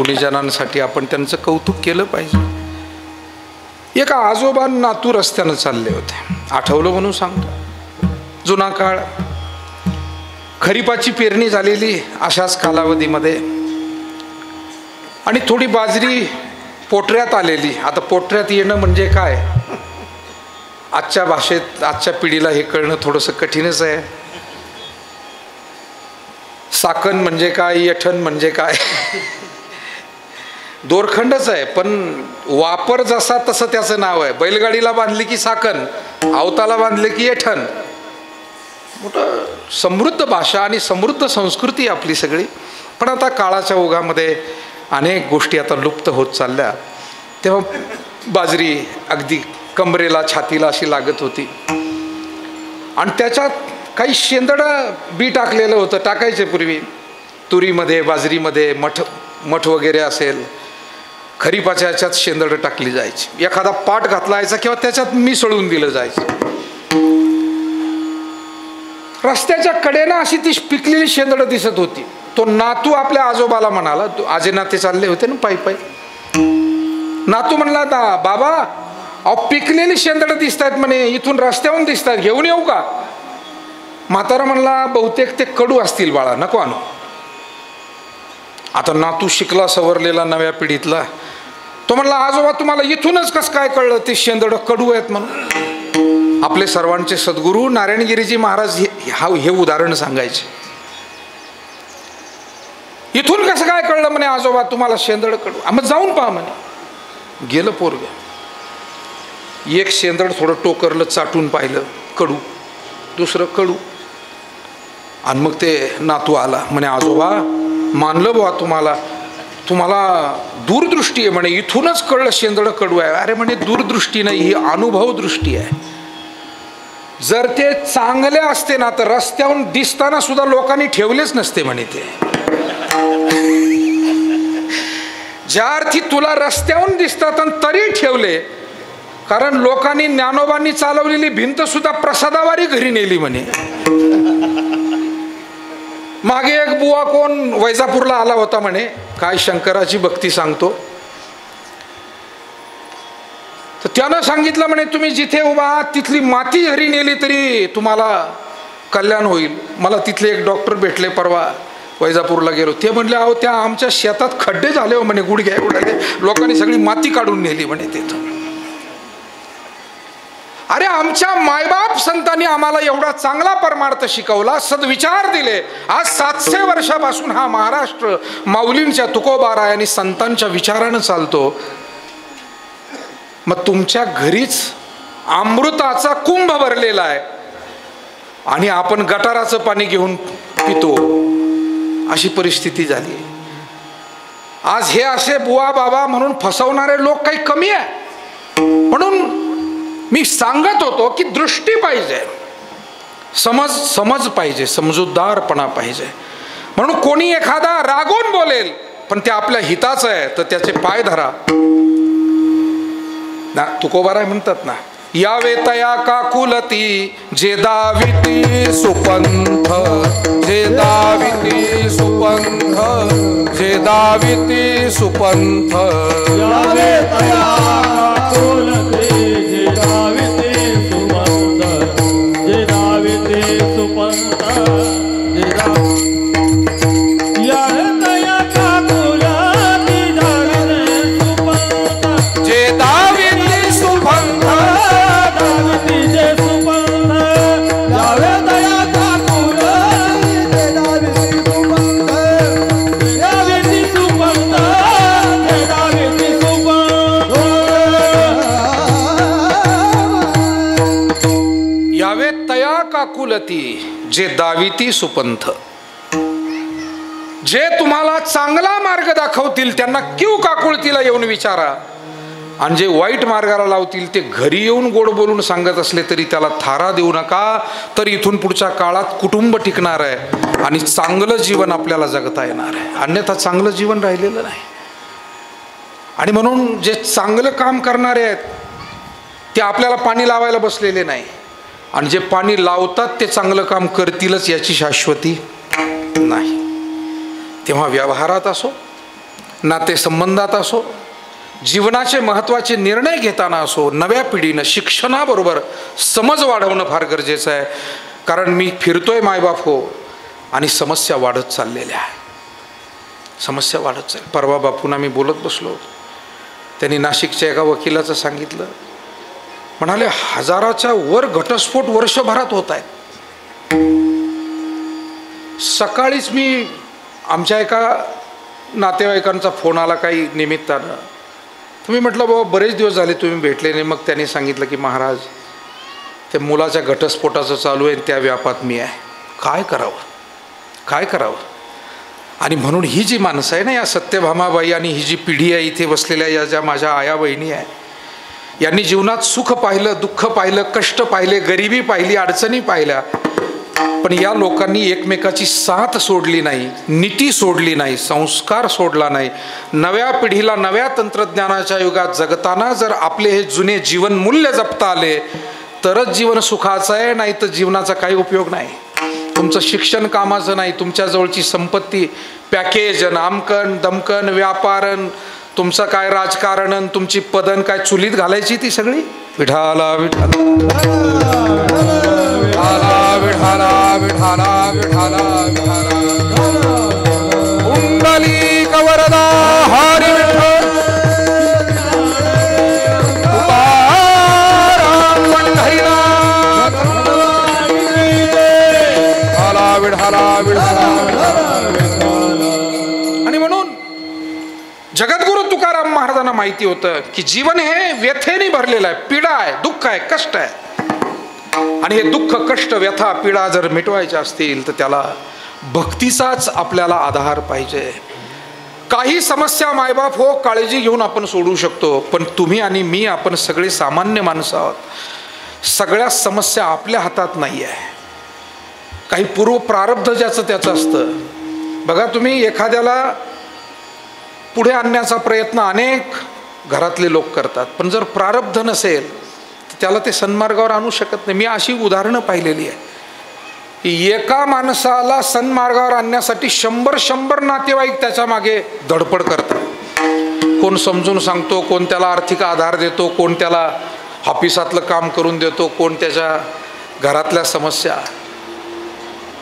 गुणीजनांसाठी आपण त्यांचं कौतुक केलं पाहिजे. एका आजोबा नातू रस्त्यानं चालले होते, आठवलं म्हणून सांगतो. जुना काळ, खरीपाची पेरणी झालेली अशाच कालावधीमध्ये, आणि थोडी बाजरी पोटऱ्यात आलेली. आता पोटऱ्यात येणं म्हणजे काय, आजच्या भाषेत आजच्या पिढीला हे कळणं थोडंसं कठीणच आहे. साकण म्हणजे काय, येठण म्हणजे काय, दोरखंडच आहे, पण वापर जसा तसं त्याचं नाव आहे. बैलगाडीला बांधली की साकण, आवताला बांधले की येठण. मोठं समृद्ध भाषा आणि समृद्ध संस्कृती आपली सगळी. पण आता काळाच्या ओघामध्ये अनेक गोष्टी आता लुप्त होत चालल्या. तेव्हा बाजरी अगदी कमरेला छातीला अशी लागत होती, आणि त्याच्यात काही शेंदडं बी टाकलेलं होतं. टाकायचे पूर्वी तुरीमध्ये, बाजरीमध्ये, मठ वगैरे असेल, खरीपाच्या याच्यात शेंदडं टाकली जायची. एखादा पाट घातला जायचा किंवा त्याच्यात मिसळून दिलं जायचं. रस्त्याच्या कडेनं अशी ती पिकलेली शेंदडं दिसत होती. तो नातू आपल्या आजोबाला म्हणाला, आजे नाते चालले होते ना पायी पायी. नातू म्हणला, बाबा अहो पिकलेली शेंदडं दिसत आहेत म्हणे, इथून रस्त्यावरून दिसत आहेत, घेऊन येऊ का? म्हातारा म्हणला, बहुतेक ते कडू असतील बाळा, नको आणू. आता नातू शिकला सवरलेला नव्या पिढीतला, तो म्हणला, आजोबा तुम्हाला इथूनच कसं काय कळलं ते शेंदडं कडू आहेत म्हणून? आपले सर्वांचे सद्गुरू नारायणगिरीजी महाराज हे उदाहरण सांगायचे. इथून कसं काय कळलं म्हणे आजोबा तुम्हाला शेंदड कडू? मग जाऊन पहा म्हणे. गेलं पोरग, एक शेंदड थोडं टोकरलं, चाटून पाहिलं, कडू. दुसरं कडू. आणि मग ते नातू आला म्हणे, आजोबा मानलं बुवा तुम्हाला दूरदृष्टी आहे म्हणे, इथूनच कळलं शेंदड कडू आहे. अरे म्हणे दूरदृष्टी नाही, ही अनुभव दृष्टी आहे. जर ते चांगले असते ना तर रस्त्यावरून दिसताना सुद्धा लोकांनी ठेवलेच नसते म्हणे ते. ज्या अर्थी तुला रस्त्यावरून दिसतात आणि तरी ठेवले, कारण लोकांनी ज्ञानोबांनी चालवलेली भिंत सुद्धा प्रसादावारी घरी नेली म्हणे. मागे एक बुवा कोण वैजापूरला आला होता म्हणे, काय शंकराची भक्ती सांगतो. तर त्यानं सांगितलं म्हणे, तुम्ही जिथे उभा आहात तिथली माती घरी नेली तरी तुम्हाला कल्याण होईल. मला तिथले एक डॉक्टर भेटले परवा, वैजापूरला गेलो. ते म्हणले, अहो त्या आमच्या शेतात खड्डे झाले हो म्हणे, गुडघ्या उडाले, लोकांनी सगळी माती काढून नेली म्हणे तिथं. अरे आमच्या मायबाप संतांनी आम्हाला एवढा चांगला परमार्थ शिकवला, सद्विचार दिले. आज 700 वर्षापासून हा महाराष्ट्र माऊलींच्या, तुकोबाराय आणि संतांच्या विचारानं चालतो. मग तुमच्या घरीच अमृताचा कुंभ भरलेला आहे आणि आपण गटाराचं पाणी घेऊन पितो, अशी परिस्थिती झाली. आज हे असे बुवा बाबा म्हणून फसवणारे लोक काही कमी आहे. म्हणून मी सांगत होतो की दृष्टी पाहिजे, समज पाहिजे, समजूतदारपणा पाहिजे. म्हणून कोणी एखादा रागून बोलेल पण ते आपल्या हिताचं आहे तर त्याचे पाय धरा ना. तुकोबाराय म्हणतात ना, यावे तया काकुलती जे दाविती सुपंथ, जे दाविती सुपंथ, जे दाविती सुपंथ. यावे तया काकुलती जे दाविती सुपंथ, जे दाविती सुपंथ, जे यावे तया काकुलती दाविती सुपंथ, जे दाविती सुपंथ, दाविती जे सुपंथ. यावे तया काकुलती जे दाविती सुपंथ, दाविती सुपंथ, जे दाविती सुपंथ. यावे तया काकुलती जे दाविती सुपंथ. जे तुम्हाला चांगला मार्ग दाखवतील त्यांना क्यू काकुळतीला येऊन विचारा, आणि जे वाईट मार्गाला लावतील ते घरी येऊन गोड बोलून सांगत असले तरी त्याला थारा देऊ नका. तर इथून पुढच्या काळात कुटुंब टिकणार आहे आणि चांगलं जीवन आपल्याला जगता येणार आहे. अन्यथा चांगलं जीवन राहिलेलं नाही. आणि म्हणून जे चांगलं काम करणारे आहेत ते आपल्याला पाणी लावायला बसलेले नाही, आणि जे पाणी लावतात ते चांगलं काम करतीलच याची शाश्वती नाही. तेव्हा व्यवहारात असो, नातेसंबंधात असो, जीवनाचे महत्त्वाचे निर्णय घेताना असो, नव्या पिढीनं शिक्षणाबरोबर समज वाढवणं फार गरजेचं आहे. कारण मी फिरतोय मायबाप हो, आणि समस्या वाढत चाललेल्या आहे, समस्या वाढत चालल्या. परवा बापूंना मी बोलत बसलो, त्यांनी नाशिकच्या एका वकिलाचं सांगितलं. म्हणाले 1000च्या वर घटस्फोट वर्षभरात होत आहेत. सकाळीच मी आमच्या एका नातेवाईकांचा फोन आला काही निमित्तानं. तुम्ही म्हटलं बाबा बरेच दिवस झाले तुम्ही भेटले नाही. मग त्यांनी सांगितलं की महाराज ते मुलाच्या घटस्फोटाचं चालू आहे, त्या व्यापात मी आहे. काय करावं, काय करावं. आणि म्हणून ही जी माणसं आहे ना, या सत्यभामाबाई आणि ही जी पिढी आहे इथे बसलेल्या, या ज्या माझ्या आया बहिणी आहे, यांनी जीवनात सुख पाहिलं, दुःख पाहिलं, कष्ट पाहिले, गरिबी पाहिली, अडचणी पाहिल्या. पण या लोकांनी एकमेकाची साथ सोडली नाही, नीती सोडली नाही, संस्कार सोडला नाही. नव्या पिढीला नव्या तंत्रज्ञानाच्या युगात जगताना जर आपले हे जुने जीवन मूल्य जपता आले तरच जीवन सुखाचं आहे, नाही तर जीवनाचा काही उपयोग नाही. तुमचं शिक्षण कामाचं नाही, तुमच्याजवळची संपत्ती, पॅकेज, आमकन दमकन, व्यापारन, तुमचं काय राजकारण, तुमची पदन काय चुलीत घालायची ती सगळी. विठाला विठाला विठाला विठाला विठाला विठाला कुंडलिक वरदा हरी विठ्ठल तुकाराम पंढरीनाथ विठाला विठाला विठाला. आणि म्हणून जगद्गुरु तुकाराम महाराजांना माहिती होतं की जीवन हे व्यथेने भरलेलं आहे, पीडा आहे, दुःख आहे, कष्ट आहे. आणि हे दुःख, कष्ट, व्यथा, पीडा जर मिटवायच्या असतील तर त्याला भक्तीचाच आपल्याला आधार पाहिजे. काही समस्या मायबाप हो काळजी घेऊन आपण सोडू शकतो, पण तुम्ही आणि मी, आपण सगळे सामान्य माणसं आहोत. सगळ्या समस्या आपल्या हातात नाही आहे. काही पूर्व प्रारब्ध ज्याचं त्याचं असतं. बघा तुम्ही एखाद्याला पुढे आणण्याचा प्रयत्न अनेक घरातले लोक करतात, पण जर प्रारब्ध नसेल तर त्याला ते सन्मार्गावर आणू शकत नाही. मी अशी उदाहरणं पाहिलेली आहे की एका माणसाला सन्मार्गावर आणण्यासाठी 100 नातेवाईक त्याच्या मागे धडपड करतात. कोण समजून सांगतो, कोण त्याला आर्थिक आधार देतो, कोण त्याला ऑफिसातलं काम करून देतो, कोण त्याच्या घरातल्या समस्या.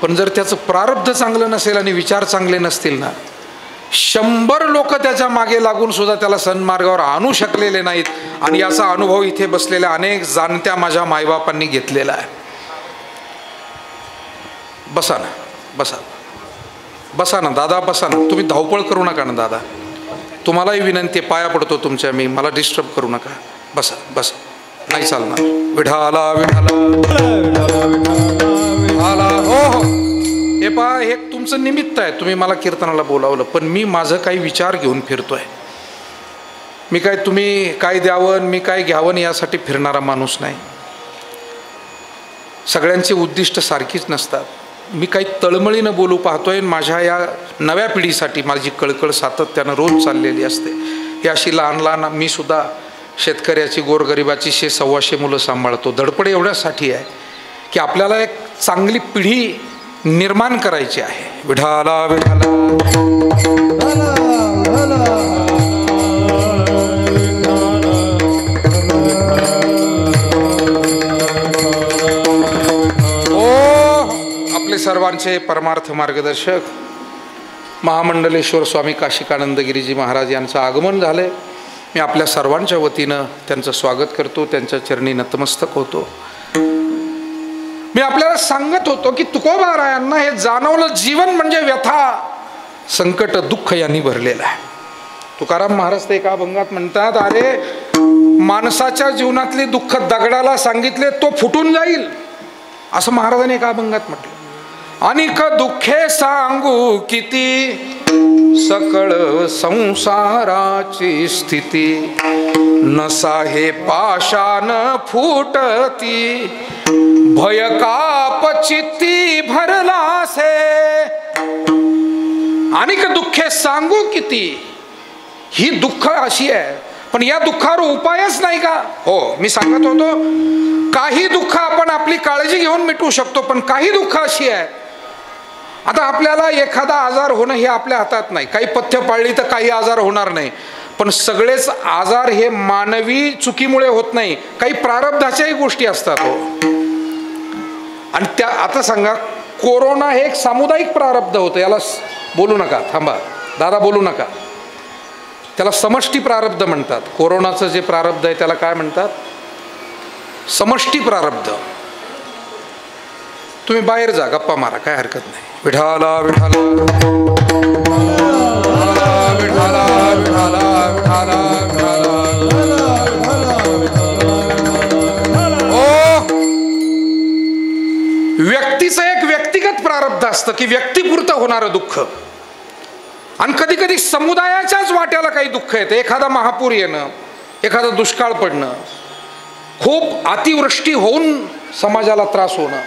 पण जर त्याचं प्रारब्ध चांगलं नसेल आणि विचार चांगले नसतील ना, 100 लोक त्याच्या मागे लागून सुद्धा त्याला सन्मार्गावर आणू शकलेले नाहीत. आणि याचा अनुभव इथे बसलेल्या अनेक जाणत्या माझ्या मायबापांनी घेतलेला आहे. बसा ना, बसा बसा ना दादा, बसा ना. तुम्ही धावपळ करू नका ना दादा, तुम्हालाही विनंती, पाया पडतो तुमच्या मी, मला डिस्टर्ब करू नका. बसा बसा, नाही चालणार. विठाला विठाला विठाला. हो हो, हे पहा, हे तुमचं निमित्त आहे, तुम्ही मला कीर्तनाला बोलावलं, पण मी माझं काही विचार घेऊन फिरतोय. मी काय तुम्ही काय द्यावं, मी काय घ्यावं यासाठी फिरणारा माणूस नाही. सगळ्यांची उद्दिष्ट सारखीच नसतात. मी काही तळमळीनं बोलू पाहतोय. माझ्या या नव्या पिढीसाठी माझी कळकळ सातत्यानं रोज चाललेली असते. ही अशी लहान लहान, मी सुद्धा शेतकऱ्याची, गोरगरिबाची 100-125 मुलं सांभाळतो. धडपड एवढ्यासाठी आहे की आपल्याला एक चांगली पिढी निर्माण करायची आहे. विठाला विठाला. आपले सर्वांचे परमार्थ मार्गदर्शक महामंडलेश्वर स्वामी काशिकानंदगिरीजी महाराज यांचं आगमन झालंय. मी आपल्या सर्वांच्या वतीनं त्यांचं स्वागत करतो, त्यांच्या चरणी नतमस्तक होतो. मी आपल्याला सांगत होतो की तुकोबारायांना हे जाणवलं, जीवन म्हणजे व्यथा, संकट, दुःख यांनी भरलेलं आहे. तुकाराम महाराज ते एका अभंगात म्हणतात, अरे माणसाच्या जीवनातली दुःख दगडाला सांगितले तो फुटून जाईल, असं महाराजांनी एका अभंगात म्हटलं. अनिक दुःखे सांगू किती, सकळ संसाराची स्थिती, नसा हे पाषाण फुटती, भय काप चित्ती भरलासे. अनेक दुःखे सांगू किती, ही दुःख अशी आहे, पण या दुःखावर उपायच नाही का? हो, मी सांगत होतो, काही दुःख आपण आपली काळजी घेऊन मिटवू शकतो, पण काही दुःख अशी आहे आता आपल्याला एखादा आजार होणं हे आपल्या हातात नाही. काही पथ्य पाळली तर काही आजार होणार नाही, पण सगळेच आजार हे मानवी चुकीमुळे होत नाही. काही प्रारब्धाच्याही गोष्टी असतात हो. आणि त्या आता सांगा, कोरोना हे एक सामुदायिक प्रारब्ध होतं. याला बोलू नका, थांबा दादा बोलू नका. त्याला समष्टी प्रारब्ध म्हणतात. कोरोनाचं जे प्रारब्ध आहे त्याला काय म्हणतात? समष्टी प्रारब्ध. तुम्ही बाहेर जा, गप्पा मारा, काय हरकत नाही. विठाला विठाला विठाला विठाला विठाला व्यक्तीचं एक व्यक्तिगत प्रारब्ध असतं की व्यक्तिपुरतं होणारं दुःख, आणि कधी कधी समुदायाच्याच वाट्याला काही दुःख येतं. एखादा महापूर येणं, एखादा दुष्काळ पडणं, खूप अतिवृष्टी होऊन समाजाला त्रास होणं,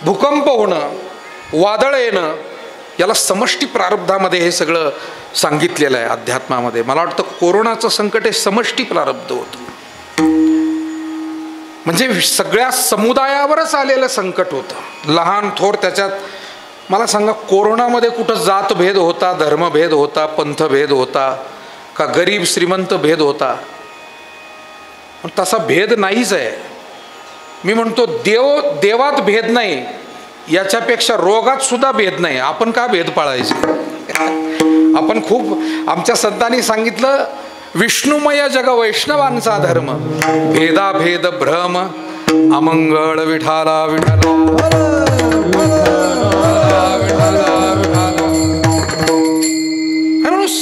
भूकंप होणं, वादळ येणं, याला समष्टी प्रारब्धामध्ये हे सगळं सांगितलेलं आहे अध्यात्मामध्ये. मला वाटतं कोरोनाचं संकट हे समष्टी प्रारब्ध होतं. म्हणजे सगळ्या समुदायावरच आलेलं संकट होतं, लहान थोर त्याच्यात. मला सांगा, कोरोनामध्ये कुठं जातभेद होता, धर्मभेद होता, पंथभेद होता का गरीब श्रीमंत भेद होता? पण तसा भेद नाहीच आहे. मी म्हणतो देवात भेद नाही, याच्यापेक्षा रोगात सुद्धा भेद नाही. आपण का भेद पाळायचे? आपण खूप, आमच्या संतांनी सांगितलं, विष्णुमय जग वैष्णवांचा धर्म, भेदाभेद भ्रम अमंगळ विठाला विठाला.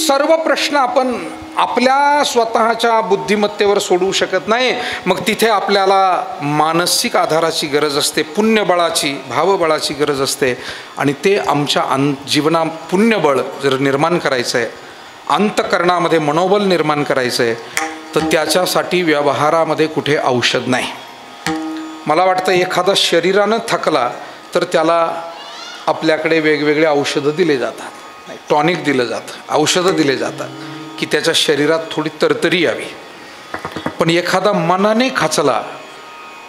सर्व प्रश्न आपण आपल्या स्वतःच्या बुद्धिमत्तेवर सोडवू शकत नाही. मग तिथे आपल्याला मानसिक आधाराची गरज असते, पुण्यबळाची, भावबळाची गरज असते. आणि ते आमच्या जीवनात पुण्यबळ जर निर्माण करायचं आहे, अंतःकरणामध्ये मनोबल निर्माण करायचं आहे, तर त्याच्यासाठी व्यवहारामध्ये कुठे औषध नाही. मला वाटतं एखादा शरीरानं थकला तर त्याला आपल्याकडे वेगवेगळे औषधं दिले जातात, टॉनिक दिलं जातं, औषधं दिले जातात की त्याच्या शरीरात थोडी तरतरी यावी. पण एखादा मनाने खचला,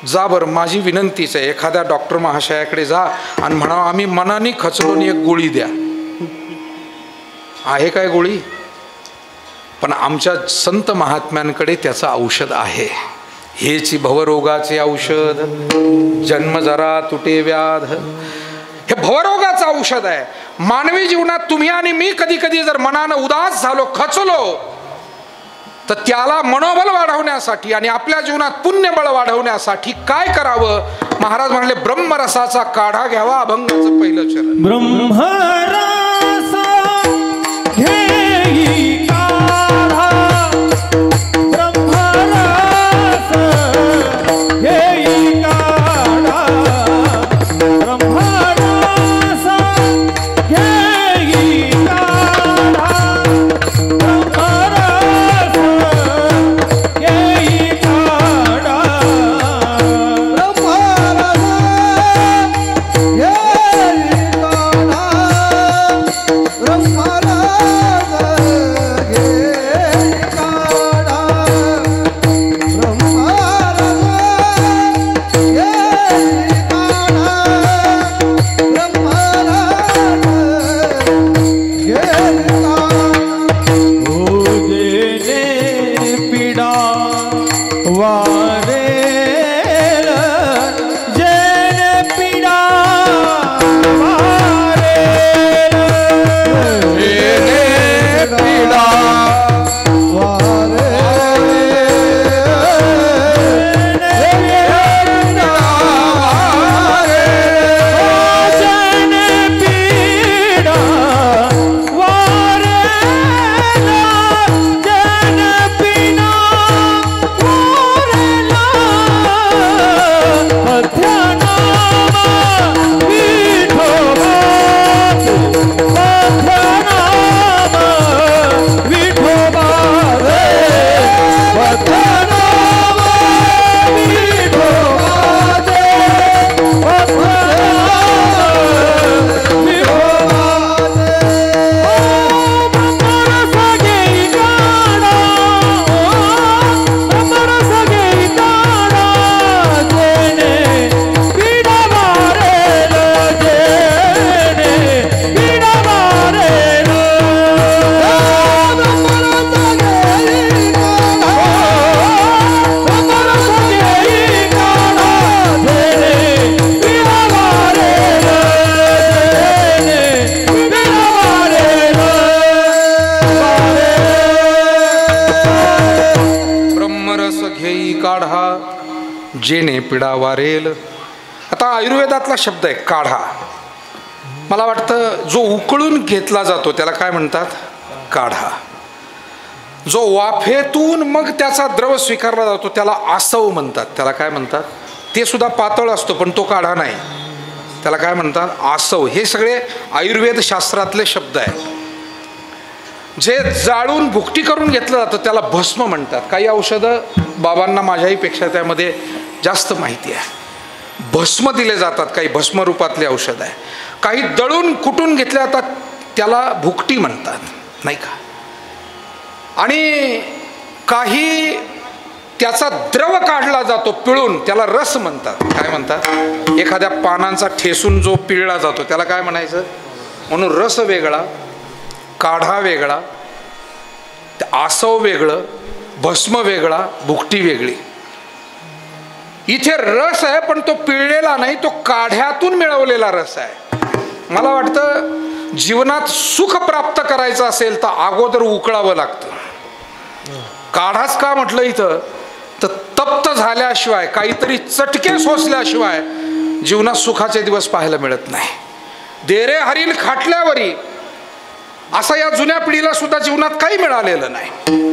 जा बरं, माझी विनंतीच आहे, एखाद्या डॉक्टर महाशयाकडे जा आणि म्हणा, आम्ही मनाने खचलो आणि एक गोळी द्या. आहे काय गोळी? पण आमच्या संत महात्म्यांकडे त्याचं औषध आहे. हेची भवरोगाचे औषध, जन्म जरा तुटे व्याध, हे भवरोगाचं औषध आहे. मानवी जीवनात तुम्ही आणि मी कधी कधी जर मनानं उदास झालो, खचलो, तर त्याला मनोबल वाढवण्यासाठी आणि आपल्या जीवनात पुण्यबळ वाढवण्यासाठी काय करावं? महाराज म्हणले, ब्रह्मरसाचा काढा घ्यावा. अभंगाचं पहिलं चरण. ब्रह्मरस घेई काढा, ब्रह्मरस घेई काढा, ब्रह्मरस घेई काढा, ब्रह्मरस घेई काढा, ब्रह्मरस घेई काढा, ब्रह्मरस पिडा वारेल. आता आयुर्वेदातला शब्द आहे काढा. मला वाटतं जो उकळून घेतला जातो त्याला काय म्हणतात? काढा. जो वाफेतून मग त्याचा द्रव स्वीकारला जातो त्याला आसव म्हणतात. त्याला काय म्हणतात? ते सुद्धा पातळ असतो पण तो काढा नाही. त्याला काय म्हणतात? आसव. हे सगळे आयुर्वेद शास्त्रातले शब्द आहेत. जे जाळून भुकटी करून घेतलं जातं त्याला भस्म म्हणतात. काही औषधं बाबांना माझ्याही पेक्षा त्यामध्ये जास्त माहिती आहे. भस्म दिले जातात, काही भस्म रूपातले औषध आहे. काही दळून कुटून घेतले जातात त्याला भुकटी म्हणतात, नाही का? आणि काही त्याचा द्रव काढला जातो पिळून त्याला रस म्हणतात. काय म्हणतात? एखाद्या पानांचा ठेसून जो पिळला जातो त्याला काय म्हणायचं? म्हणून रस वेगळा, काढा वेगळा, आसव वेगळं, भस्म वेगळा, भुकटी वेगळी. इथे रस आहे पण तो पिळलेला नाही, तो काढ्यातून मिळवलेला रस आहे. मला वाटतं जीवनात सुख प्राप्त करायचं असेल तर अगोदर उकळावं लागतं. काढाच का म्हटलं इथं? तर तप्त झाल्याशिवाय, काहीतरी चटके सोसल्याशिवाय जीवनात सुखाचे दिवस पाहायला मिळत नाही. देरे हरील खाटल्यावरी असं या जुन्या पिढीला सुद्धा जीवनात काही मिळालेलं नाही.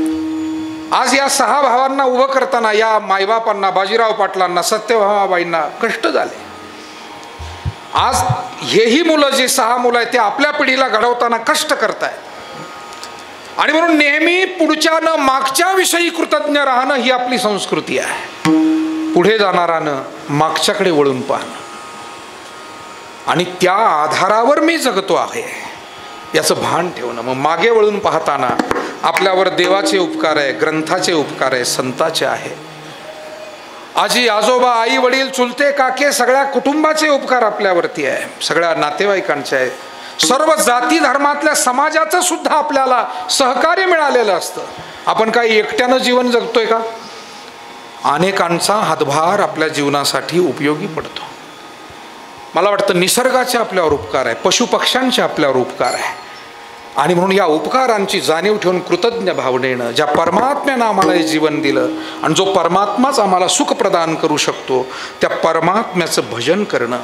आज या 6 भावांना उभं करताना या मायबापांना, बाजीराव पाटलांना, सत्यभामाबाईंना कष्ट झाले. आज हेही मुलं, जी 6 मुलं आहेत ते आपल्या पिढीला घडवताना कष्ट करतायत. आणि म्हणून नेहमी पुढच्यानं मागच्या विषयी कृतज्ञ राहणं ही आपली संस्कृती आहे. पुढे जाणारानं मागच्याकडे वळून पाहणं आणि त्या आधारावर मी जगतो आहे याचं भान ठेवणं. मग मागे वळून पाहताना आपल्यावर देवाचे उपकार आहे, ग्रंथाचे उपकार आहे, संताचे आहे, आजी आजोबा, आई वडील, चुलते काके, सगळ्या कुटुंबाचे उपकार आपल्यावरती आहे, सगळ्या नातेवाईकांचे आहे. सर्व जाती धर्मातल्या समाजाचं सुद्धा आपल्याला सहकार्य मिळालेलं असतं. आपण काही एकट्यानं जीवन जगतोय का? अनेकांचा हातभार आपल्या जीवनासाठी उपयोगी पडतो. मला वाटतं निसर्गाचे आपल्यावर उपकार आहे, पशुपक्ष्यांचे आपल्यावर उपकार आहे. आणि म्हणून या उपकारांची जाणीव ठेवून कृतज्ञ भावनेनं ज्या परमात्म्यानं आम्हाला हे जीवन दिलं आणि जो परमात्माच आम्हाला सुख प्रदान करू शकतो त्या परमात्म्याचं भजन करणं.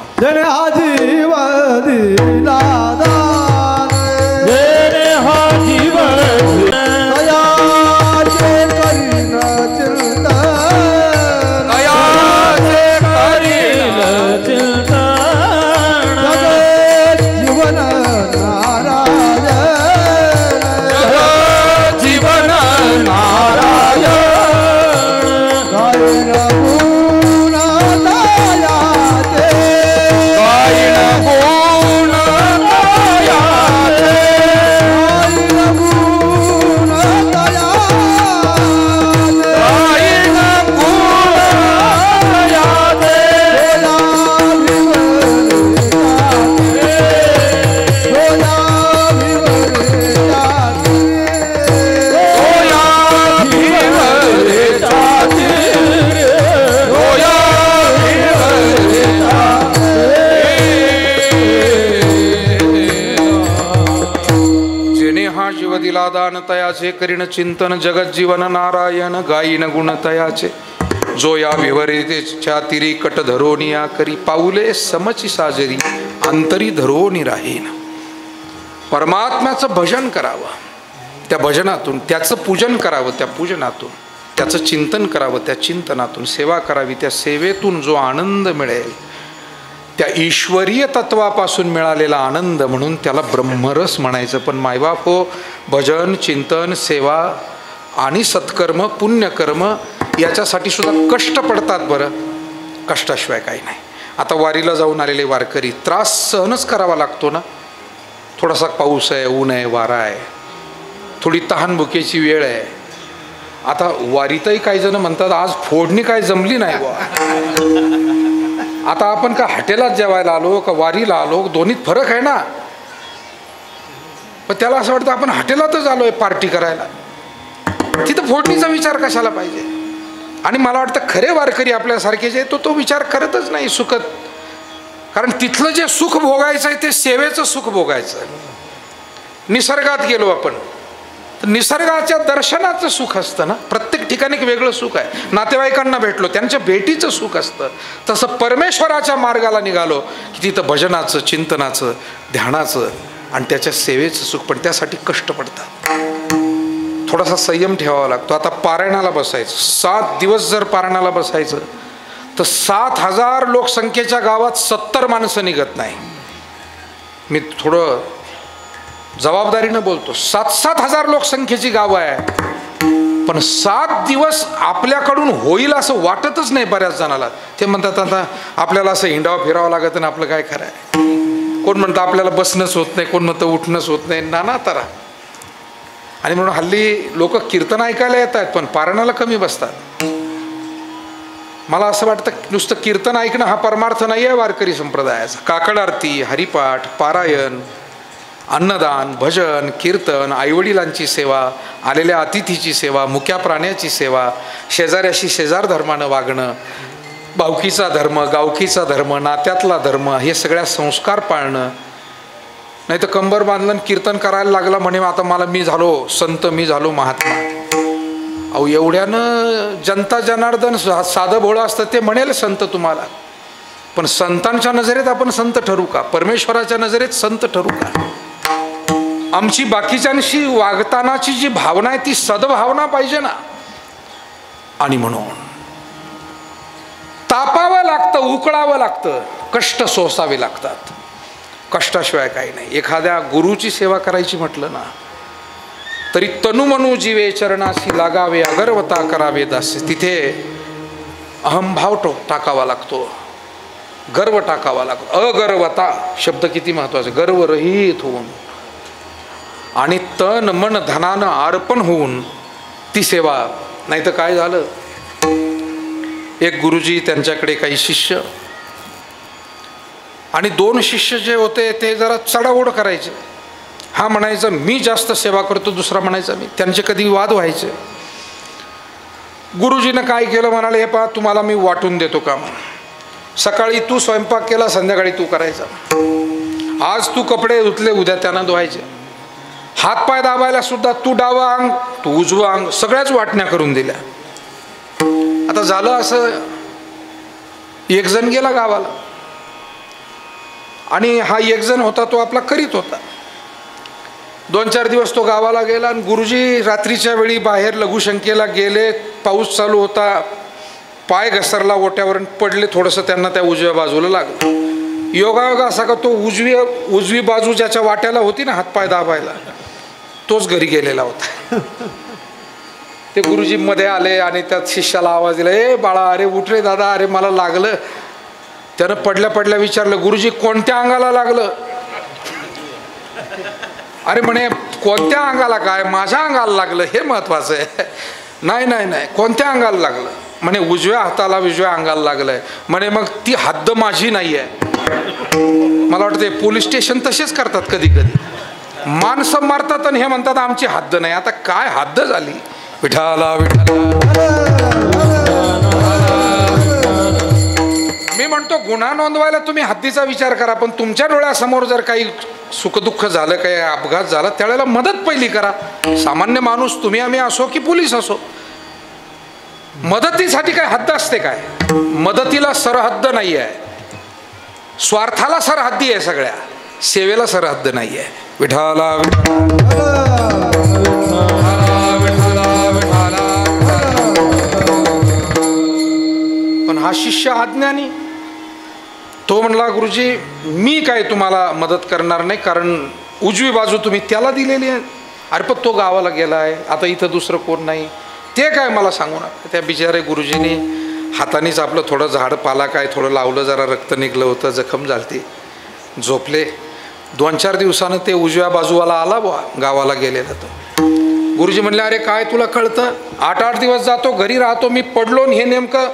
दान तयाचे करीन चिंतन जगत जीवन नारायण गायीन गुण तयाचे जो या विवरेच्या तिरी कट धरोनिया करी पाऊले समची साजरी अंतरी धरोनी राहीन. परमात्म्याचं भजन करावं, त्या भजनातून त्याचं पूजन करावं, त्या पूजनातून त्याचं चिंतन करावं, त्या चिंतनातून सेवा करावी, त्या सेवेतून जो आनंद मिळेल त्या ईश्वरीय तत्वापासून मिळालेला आनंद म्हणून त्याला ब्रह्मरस म्हणायचं. पण मायबाप हो, भजन, चिंतन, सेवा आणि सत्कर्म, पुण्यकर्म याच्यासाठी सुद्धा कष्ट पडतात. बरं, कष्टाशिवाय काही नाही. आता वारीला जाऊन आलेले वारकरी त्रास सहनच करावा लागतो ना. थोडासा पाऊस आहे, ऊन आहे, वारा आहे, थोडी तहानभुकेची वेळ आहे. आता वारीतही काही जण म्हणतात आज फोडणी काय जमली नाही बुवा. आता आपण का हॉटेलात जेवायला आलो का वारीला आलो, दोन्हीत फरक आहे ना. पण त्याला असं वाटतं आपण हॉटेलातच आलोय पार्टी करायला, तिथं फोडणीचा विचार कशाला पाहिजे. आणि मला वाटतं खरे वारकरी आपल्यासारखे जे तो विचार करतच नाही सुखत. कारण तिथलं जे सुख भोगायचं आहे ते सेवेचं सुख भोगायचं आहे. निसर्गात गेलो आपण, तर निसर्गाच्या दर्शनाचं सुख असतं ना, प्रत्येक ठिकाणी एक वेगळं सुख आहे. नातेवाईकांना भेटलो त्यांच्या भेटीचं सुख असतं. तसं परमेश्वराच्या मार्गाला निघालो की तिथं भजनाचं, चिंतनाचं, ध्यानाचं आणि त्याच्या सेवेचं सुख. पण त्यासाठी कष्ट पडतात, थोडासा संयम ठेवावा लागतो. आता पारायणाला बसायचं, 7 दिवस जर पारायणाला बसायचं तर 7,000 लोकसंख्येच्या गावात 70 माणसं निघत नाही. मी थोडं जबाबदारीनं बोलतो. 7,000 लोकसंख्येची गावं आहे, पण 7 दिवस आपल्याकडून होईल असं वाटतच नाही बऱ्याच जणाला. ते म्हणतात आता आपल्याला असं हिंडावं फिरावं लागत आणि आपलं काय खरं आहे. कोण म्हणतं आपल्याला बसणंच होत नाही, कोण म्हणतं उठणंच होत नाही, नाना तरा. आणि म्हणून हल्ली लोक कीर्तन ऐकायला येत आहेत पण पारायणाला कमी बसतात. मला असं वाटतं नुसतं कीर्तन ऐकणं हा परमार्थ नाही आहे वारकरी संप्रदायाचा. काकड आरती, हरिपाठ, पारायण, अन्नदान, भजन, कीर्तन, आईवडिलांची सेवा, आलेल्या अतिथीची सेवा, मुक्या प्राण्याची सेवा, शेजाऱ्याशी शेजार धर्मानं वागणं, भावकीचा धर्म, गावकीचा धर्म, नात्यातला धर्म, हे सगळ्या संस्कार पाळणं. नाही तर कंबर बांधलं कीर्तन करायला लागला म्हणे आता मला मी झालो संत, मी झालो महात्मा. अहो एवढ्यानं जनता जनार्दन साधं भोळं असतं ते म्हणेल संत तुम्हाला, पण संतांच्या नजरेत आपण संत ठरू का? परमेश्वराच्या नजरेत संत ठरू का? आमची बाकीच्यांशी वागतानाची जी भावना आहे ती सद्भावना पाहिजे ना. आणि म्हणून तापावं लागतं, उकळावं लागतं, कष्ट सोसावे लागतात. कष्टाशिवाय काही नाही. एखाद्या गुरुची सेवा करायची म्हटलं ना तरी तनुमनु जीवे चरणाशी लागावे, अगरवता करावे दास्य. तिथे अहंभाव टाकावा लागतो, गर्व टाकावा लागतो. अगर्वता शब्द किती महत्वाचा. गर्वरहित होऊन आणि तन मन धनानं अर्पण होऊन ती सेवा. नाही तर काय झालं, एक गुरुजी त्यांच्याकडे काही शिष्य आणि 2 शिष्य जे होते ते जरा चढाओढ करायचे. हा म्हणायचा मी जास्त सेवा करतो, दुसरा म्हणायचा मी. त्यांचे कधी वाद व्हायचे. गुरुजीनं काय केलं, म्हणाले हे पहा तुम्हाला मी वाटून देतो काम. सकाळी तू स्वयंपाक केला, संध्याकाळी तू करायचा. आज तू कपडे धुतले, उद्या त्यांना धुवायचे. हातपाय दाबायला सुद्धा तू डावं अंग, तू उजवं अंग, सगळ्याच वाटण्या करून दिल्या. आता झालं असं, एक जण गेला गावाला आणि हा एक जण होता तो आपला करीत होता. 2-4 दिवस तो गावाला गेला आणि गुरुजी रात्रीच्या वेळी बाहेर लघुशंकेला गेले. पाऊस चालू होता, पाय घसरला ओट्यावर पडले. थोडंसं त्यांना त्या उजव्या बाजूला लागलं. योगायोगा असा का तो उजवी बाजू ज्याच्या वाट्याला होती ना हातपाय दाबायला, तोच घरी गेलेला होता. ते गुरुजी मध्ये आले आणि त्यात शिष्याला आवाज दिला, ए बाळा, अरे उठ रे दादा, अरे मला लागलं. त्यानं पडल्या पडल्या विचारलं, गुरुजी कोणत्या अंगाला लागलं? अरे म्हणे कोणत्या अंगाला काय, माझ्या अंगाला लागलं हे महत्वाचं आहे. नाही नाही नाही, कोणत्या अंगाला लागलं? म्हणे उजव्या हाताला, उजव्या अंगाला लागलंय. म्हणे मग ती हद्द माझी नाही आहे. मला वाटतं पोलीस स्टेशन तसेच करतात कधी कधी. माणसं मारतात आणि हे म्हणतात आमची हद्द नाही. आता काय हद्द झाली? विठाला मी म्हणतो गुन्हा नोंदवायला तुम्ही हद्दीचा विचार करा, पण तुमच्या डोळ्यासमोर जर काही सुखदुःख झालं, काही अपघात झाला, त्यावेळेला मदत पहिली करा. सामान्य माणूस तुम्ही आम्ही असो की पोलीस असो, मदतीसाठी काय हद्द असते काय? मदतीला सरहद्द नाही आहे. स्वार्थाला सरहद्दी आहे, सगळ्या सेवेला सरहद्द नाही आहे. विठाला पण हा शिष्य अज्ञानी. तो म्हणला गुरुजी मी काय तुम्हाला मदत करणार नाही, कारण उजवी बाजू तुम्ही त्याला दिलेली आहे. अरे पण तो गावाला गेला आहे, आता इथं दुसरं कोण नाही, ते काय मला सांगू नका. त्या बिचारे गुरुजीने हातानेच आपलं थोडं झाड पाला काय थोडं लावलं, जरा रक्त निघलं होतं, जखम झालती, झोपले. 2-4 दिवसानं ते उजव्या बाजूवाला आला बुवा गावाला गेलेला. तो गुरुजी म्हणले अरे काय तुला कळतं, 8-8 दिवस जातो घरी राहतो, मी पडलो हे नेमकं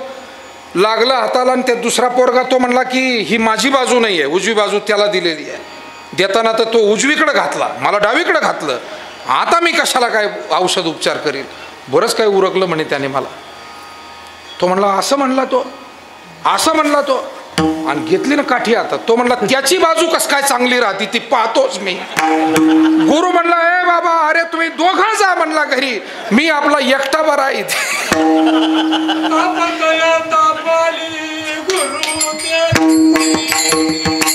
लागलं हाताला. आणि ते दुसरा पोरगा तो म्हणला की ही माझी बाजू नाही आहे, उजवी बाजू त्याला दिलेली आहे. देताना तर तो उजवीकडे घातला, मला डावीकडे घातलं. आता मी कशाला काय औषध उपचार करील? बरंच काय उरकलं म्हणे त्याने मला. तो म्हणला असं म्हणला तो, असं म्हणला तो. आणि घेतली ना काठी आता. तो म्हणला त्याची बाजू कस काय चांगली राहते ती पाहतोच मी. गुरु म्हणला ए बाबा, अरे तुम्ही दोघं जा म्हणला घरी, मी आपला एकटा बरा इथे.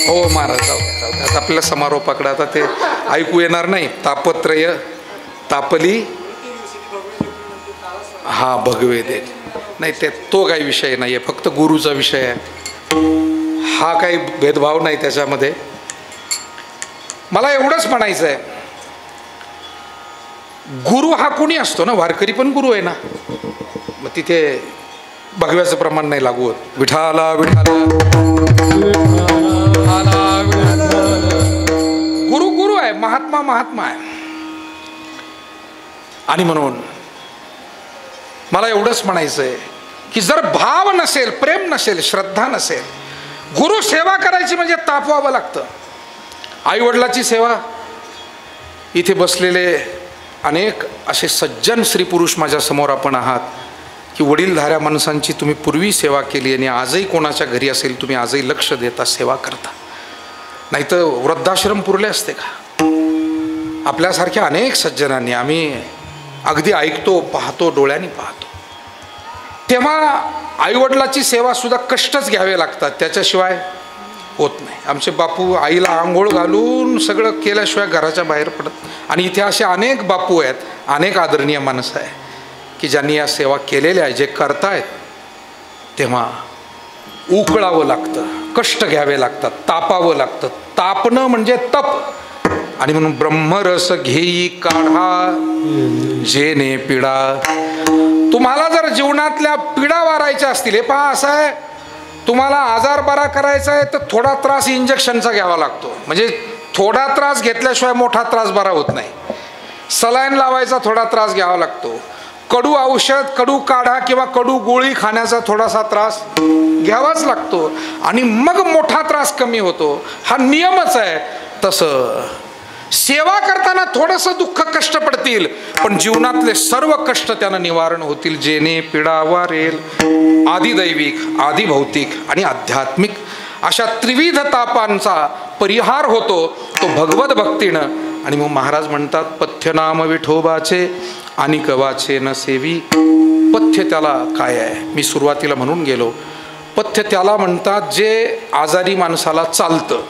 हो महाराज, जाऊ आता आपल्याला समारोपाकडे आता ते ऐकू येणार नाही. तापत्रय तापली हा भगवे दे, नाही ते तो काही विषय नाहीये, फक्त गुरुचा विषय आहे. हा काही भेदभाव नाही त्याच्यामध्ये. मला एवढंच म्हणायचं आहे, गुरु हा कोणी असतो ना, वारकरी पण गुरु आहे ना. मग तिथे भगव्याचं प्रमाण नाही लागू होत. विठाला विठाला गुरु गुरु आहे, महात्मा महात्मा आहे. आणि म्हणून मला एवढंच म्हणायचं आहे की जर भाव नसेल, प्रेम नसेल, श्रद्धा नसेल, गुरु सेवा करायची म्हणजे तापवावं लागतं. आई वडिलाची सेवा, इथे बसलेले अनेक असे सज्जन स्त्री पुरुष माझ्या समोर आपण आहात की वडीलधाऱ्या माणसांची तुम्ही पूर्वी सेवा केली आणि आजही कोणाच्या घरी असेल तुम्ही आजही लक्ष देता, सेवा करता. नाही तर वृद्धाश्रम पुरले असते का? आपल्यासारख्या अनेक सज्जनांनी आम्ही अगदी ऐकतो, पाहतो, डोळ्यांनी पाहतो. तेव्हा आईवडिलाची सेवा सुद्धा कष्टच घ्यावे लागतात, त्याच्याशिवाय होत नाही. आमचे बापू आईला आंघोळ घालून सगळं केल्याशिवाय घराच्या बाहेर पडत. आणि इथे असे अनेक बापू आहेत, अनेक आदरणीय माणसं आहे की ज्यांनी या सेवा केलेल्या आहे. जे करतायत तेव्हा उकळावं लागतं, कष्ट घ्यावे लागतात, तापावं लागतं. तापणं म्हणजे तप. आणि म्हणून ब्रह्मरस घेई काढा जेने पिढा. तुम्हाला जर जीवनातल्या पिढा वारायच्या असतील, हे पहा असं आहे, तुम्हाला आजार बरा करायचा आहे तर थोडा त्रास इंजेक्शनचा घ्यावा लागतो. म्हणजे थोडा त्रास घेतल्याशिवाय मोठा त्रास बरा होत नाही. सलाईन लावायचा थोडा त्रास घ्यावा लागतो. कडू औषध, कडू काढा किंवा कडू गोळी खाण्याचा थोडासा त्रास घ्यावाच लागतो आणि मग मोठा त्रास कमी होतो. हा नियमच आहे. तसं सेवा करताना थोडंसं दुःख कष्ट पडतील, पण जीवनातले सर्व कष्ट त्यानं निवारण होतील. जेने पिढा वारेल, आदिदैविक, आदिभौतिक आणि आध्यात्मिक अशा त्रिविध तापांचा परिहार होतो तो भगवत भक्तीनं. आणि मग महाराज म्हणतात पथ्यनाम विठोबाचे आणि कवाचे न सेवी. पथ्य त्याला काय आहे, मी सुरुवातीला म्हणून गेलो. पथ्य त्याला म्हणतात जे आजारी माणसाला चालतं,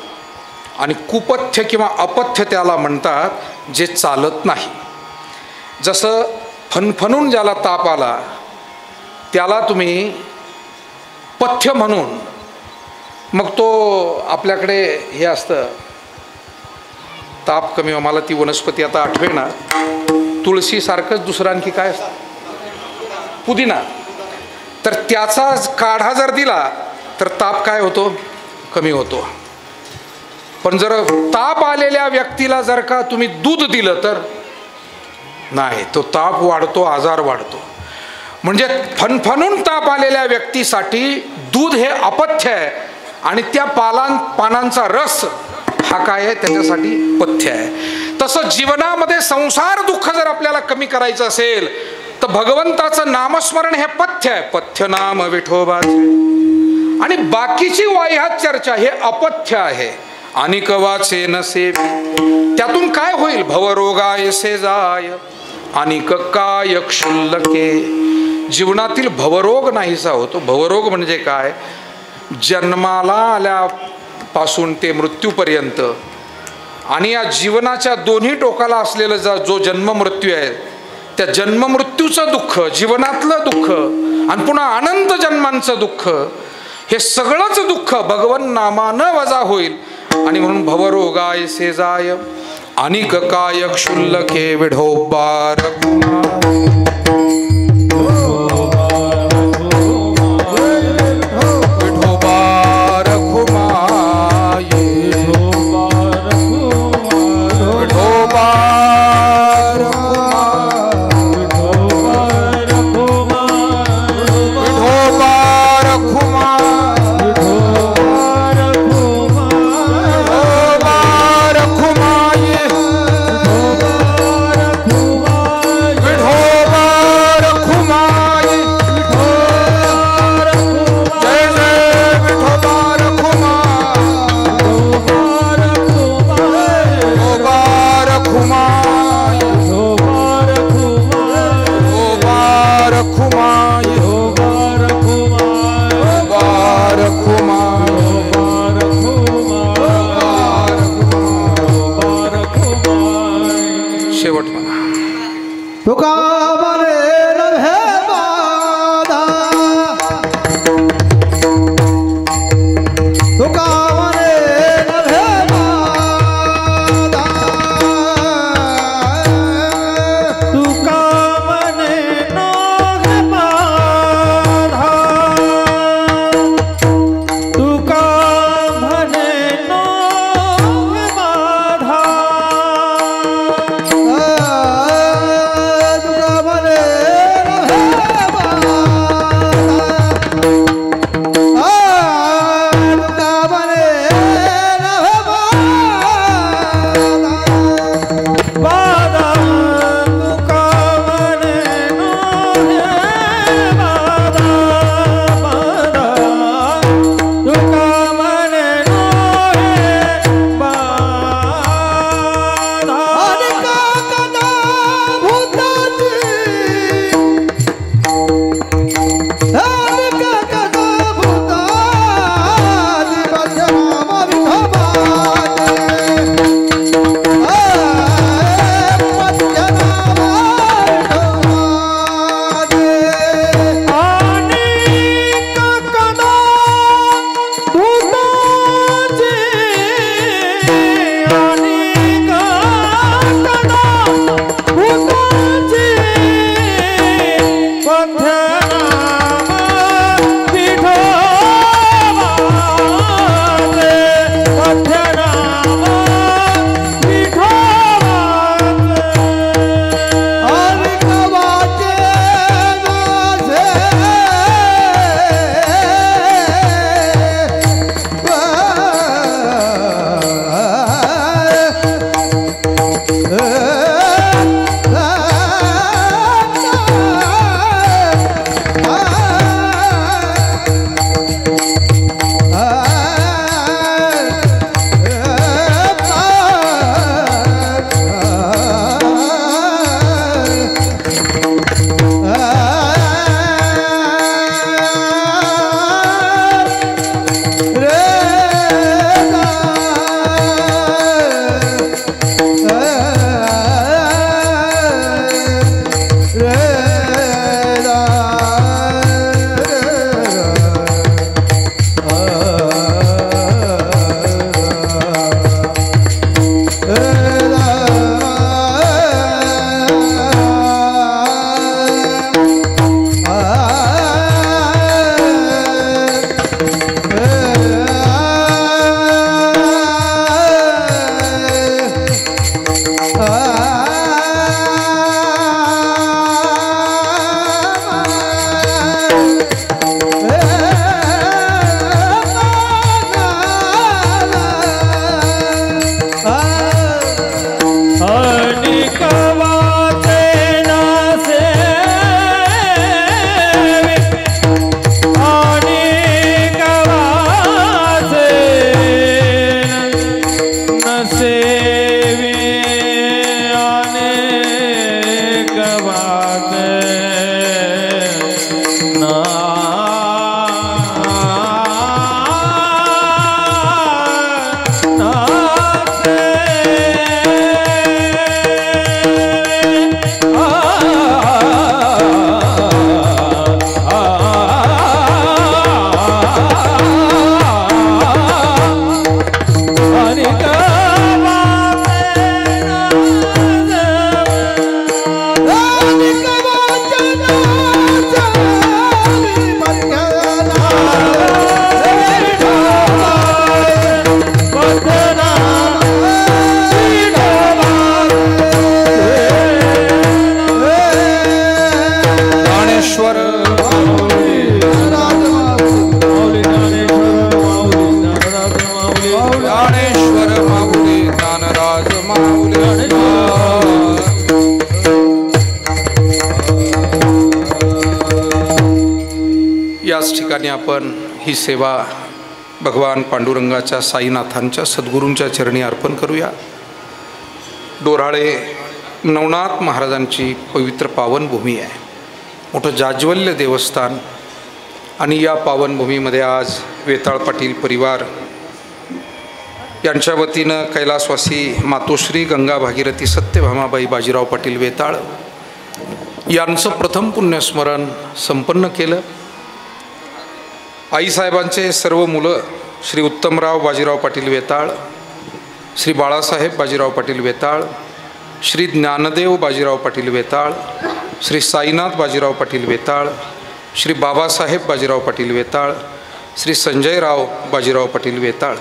आणि कुपथ्य किंवा अपथ्य त्याला म्हणतात जे चालत नाही. जसं फनफनून ज्याला ताप आला त्याला तुम्ही पथ्य म्हणून, मग तो आपल्याकडे हे असतं ताप कमी. मला ती वनस्पती आता आठवेना, तुळशीसारखंच दुसरं आणखी काय असतं, पुदिना. तर त्याचा काढा जर दिला तर ताप काय होतो, कमी होतो. पण जर ताप आलेल्या व्यक्तीला जर का तुम्ही दूध दिलं तर नाही, तो ताप वाढतो, आजार वाढतो. म्हणजे फनफनून ताप आलेल्या व्यक्तीसाठी दूध हे अपथ्य आहे आणि त्या पानांचा रस हा काय आहे, त्याच्यासाठी पथ्य आहे. तसं जीवनामध्ये संसार दुःख जर आपल्याला कमी करायचं असेल तर भगवंताचं नामस्मरण हे पथ्य आहे. पथ्य नाम विठोबाचे. आणि बाकीची वाह्यात चर्चा हे अपथ्य आहे. आणि कवाचे नसे, त्यातून काय होईल, भवरोगाय से जाय आणि काय क्षुल्लके. जीवनातील भवरोग नाहीसा होतो. भवरोग म्हणजे काय, जन्माला आल्यापासून ते मृत्यूपर्यंत आणि या जीवनाच्या दोन्ही टोकाला असलेलं जो जन्म मृत्यू आहे, त्या जन्म मृत्यूचं दुःख, जीवनातलं दुःख आणि पुन्हा अनंत जन्मांचं दुःख, हे सगळंच दुःख भगवन नामानं वजा होईल. आणि म्हणून भवरोगाय से जाय अनिक काय क्षुल्लके विढोबार. विठोबा ठिकाणी आपण ही सेवा भगवान पांडुरंगाच्या साईनाथांच्या सद्गुरूंच्या चरणी अर्पण करूया. डोराळे नवनाथ महाराजांची पवित्र पावनभूमी आहे, मोठं जाज्वल्य देवस्थान. आणि या पावनभूमीमध्ये आज वेताळ पाटील परिवार यांच्या वतीनं कैलासवासी मातोश्री गंगा भागीरथी सत्यभामाबाई बाजीराव पाटील वेताळ यांचं प्रथम पुण्यस्मरण संपन्न केलं. आईसाहेबांचे सर्व मुलं श्री उत्तमराव बाजीराव पाटील वेताळ, श्री बाळासाहेब बाजीराव पाटील वेताळ, श्री ज्ञानदेव बाजीराव पाटील वेताळ, श्री साईनाथ बाजीराव पाटील वेताळ, श्री बाबासाहेब बाजीराव पाटील वेताळ, श्री संजयराव बाजीराव पाटील वेताळ.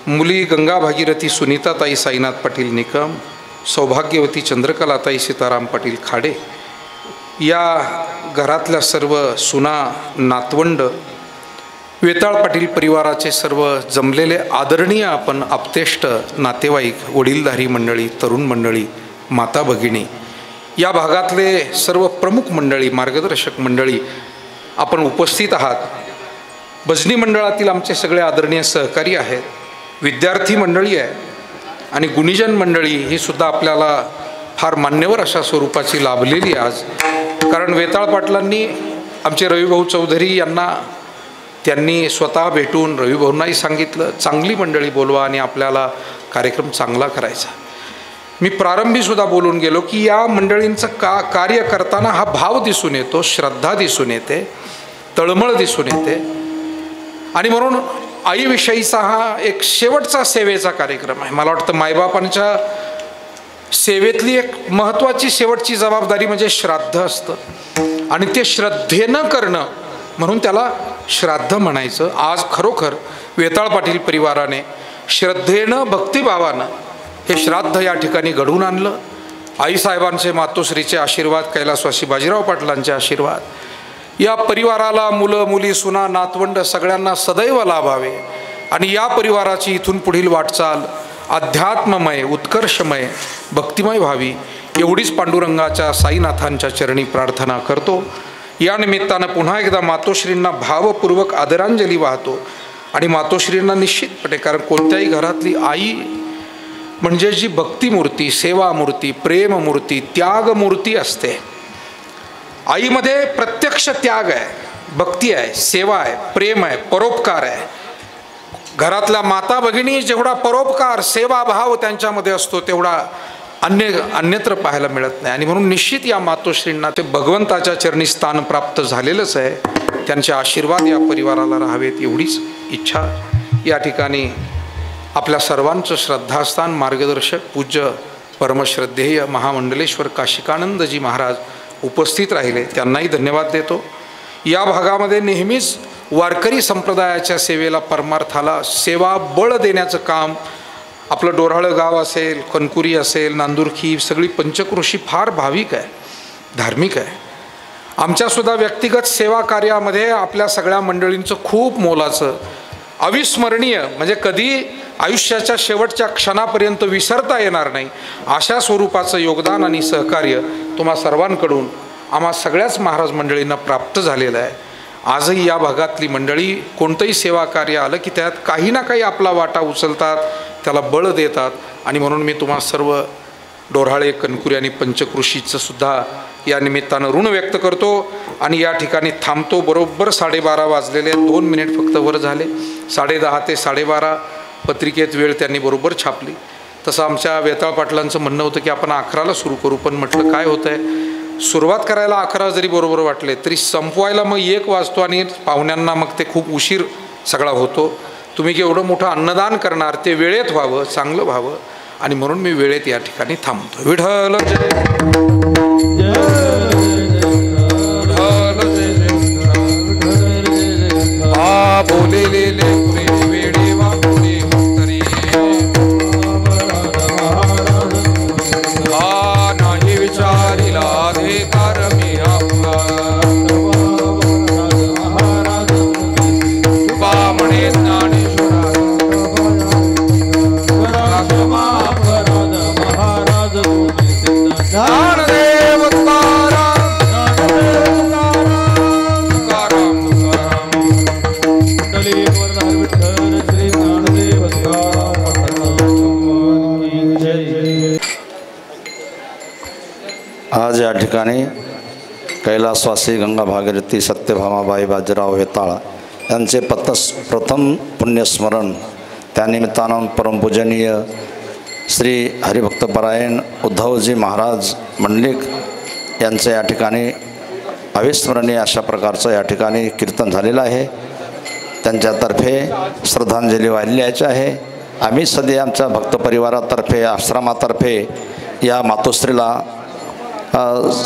मुली गंगा भागीरथी सुनीताताई साईनाथ पाटील निकम, सौभाग्यवती चंद्रकलाताई सीताराम पाटील खाडे. या घरातल्या सर्व सुना नातवंड, वेताळ पाटील परिवाराचे सर्व जमलेले आदरणीय आपण आप्तेष्ट नातेवाईक, वडीलधारी मंडळी, तरुण मंडळी, माता भगिनी, या भागातले सर्व प्रमुख मंडळी, मार्गदर्शक मंडळी आपण उपस्थित आहात. भजनी मंडळातील आमचे सगळे आदरणीय सहकारी आहेत, विद्यार्थी मंडळी आहे आणि गुणीजन मंडळी ही सुद्धा आपल्याला फार मान्यवर अशा स्वरूपाची लाभलेली आज. कारण वेताळ पाटलांनी आमचे रविभाऊ चौधरी यांना त्यांनी स्वतः भेटून रविभाऊंनाही सांगितलं, चांगली मंडळी बोलवा आणि आपल्याला कार्यक्रम चांगला करायचा. मी प्रारंभीसुद्धा बोलून गेलो की या मंडळींचं कार्य करताना हा भाव दिसून येतो, श्रद्धा दिसून येते, तळमळ दिसून येते. आणि म्हणून आईविषयीचा हा एक शेवटचा सेवेचा कार्यक्रम आहे. मला वाटतं मायबापांच्या सेवेतली एक महत्त्वाची शेवटची जबाबदारी म्हणजे श्राद्ध असतं आणि ते श्रद्धेनं करणं, म्हणून त्याला श्राद्ध म्हणायचं. आज खरोखर वेताळ पाटील परिवाराने श्रद्धेनं भक्तिभावानं हे श्राद्ध या ठिकाणी घडवून आणलं. आईसाहेबांचे मातोश्रीचे आशीर्वाद, कैलासवासी बाजीराव पाटलांचे आशीर्वाद या परिवाराला, मुलं मुली, सुना नातवंड सगळ्यांना सदैव लाभावे आणि या परिवाराची इथून पुढील वाटचाल अध्यात्ममय, उत्कर्षमय, भक्तिमय व्हावी एवढीच पांडुरंगाच्या साईनाथांच्या चरणी प्रार्थना करतो. या निमित्तानं पुन्हा एकदा मातोश्रींना भावपूर्वक आदरांजली वाहतो आणि मातोश्रींना निश्चितपणे, कारण कोणत्याही घरातली आई म्हणजे जी भक्तिमूर्ती, सेवामूर्ती, प्रेममूर्ती, त्यागमूर्ती असते. आईमध्ये प्रत्यक्ष त्याग आहे, भक्ती आहे, सेवा आहे, प्रेम आहे, परोपकार आहे. घरातल्या माता भगिनी जेवढा परोपकार, सेवाभाव त्यांच्यामध्ये असतो तेवढा अन्यत्र पाहायला मिळत नाही. आणि म्हणून निश्चित या मातोश्रींना ते भगवंताच्या चरणी स्थान प्राप्त झालेलंच आहे. त्यांचे आशीर्वाद या परिवाराला राहावेत एवढीच इच्छा. या ठिकाणी आपल्या सर्वांचं श्रद्धास्थान मार्गदर्शक पूज्य परमश्रद्धेय महामंडलेश्वर काशिकानंदजी महाराज उपस्थित राहिले, त्यांनाही धन्यवाद देतो. या भागामध्ये नेहमीच वारकरी संप्रदायाच्या सेवेला, परमार्थाला सेवा बळ देण्याचं काम आपलं डोराळं गाव असेल, कणकुरी असेल, नांदुरखी, सगळी पंचक्रोशी फार भाविक आहे, धार्मिक आहे. आमच्यासुद्धा व्यक्तिगत सेवा कार्यामध्ये आपल्या सगळ्या मंडळींचं खूप मोलाचं, अविस्मरणीय, म्हणजे कधी आयुष्याच्या शेवटच्या क्षणापर्यंत विसरता येणार नाही अशा स्वरूपाचं योगदान आणि सहकार्य तुम्हा सर्वांकडून आम्हा सगळ्याच महाराज मंडळींना प्राप्त झालेलं आहे. आजही या भागातली मंडळी कोणतंही सेवा कार्य आलं की त्यात काही ना काही आपला वाटा उचलतात, त्याला बळ देतात. आणि म्हणून मी तुम्हा सर्व डोराळे, कणकुरी आणि पंचकृषीचं सुद्धा या निमित्तानं ऋण व्यक्त करतो आणि या ठिकाणी थांबतो. बरोबर 12:30 वाजलेले, 2 मिनिट फक्त वर झाले. 10:30 ते 12:30 पत्रिकेत वेळ त्यांनी बरोबर छापली. तसं आमच्या वेताळ पाटलांचं म्हणणं होतं की आपण 11ला सुरू करू, पण म्हटलं काय होतं आहे, सुरुवात करायला 11 जरी बरोबर वाटले तरी संपवायला मग 1 वाजतो आणि पाहुण्यांना मग ते खूप उशीर सगळा होतो. तुम्ही केवढं मोठं अन्नदान करणार ते वेळेत व्हावं, चांगलं व्हावं आणि म्हणून मी वेळेत या ठिकाणी थांबतो. विठ्ठल बोलेले वेळे वापुरे तरी नाही विचारिला अधिकार मी आपला तुबा म्हणे ज्ञानेश्वरा ज्ञानदेव ठिकाणी कैलासवासी गंगा भागीरथी सत्यभामाबाई बाजीराव वेताळ यांचे प्रथम पुण्यस्मरण, त्यानिमित्तानं परमपूजनीय श्री हरिभक्तपरायण उद्धवजी महाराज मंडलिक यांचं या ठिकाणी अविस्मरणीय अशा प्रकारचं या ठिकाणी कीर्तन झालेलं आहे. त्यांच्यातर्फे श्रद्धांजली वाहिल्याची आहे. आम्ही सध्या आमच्या भक्त परिवारातर्फे आश्रमातर्फे या मातोश्रीला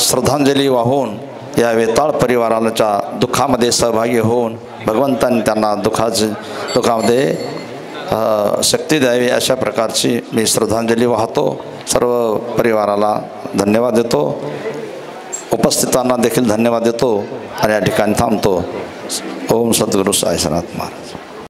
श्रद्धांजली वाहून या वेताळ परिवाराच्या दुःखामध्ये सहभागी होऊन भगवंतांनी त्यांना दुःखामध्ये शक्ती द्यावी अशा प्रकारची मी श्रद्धांजली वाहतो. सर्व परिवाराला धन्यवाद देतो, उपस्थितांना देखील धन्यवाद देतो आणि या ठिकाणी थांबतो. ओम सद्गुरू साईनाथ महाराज.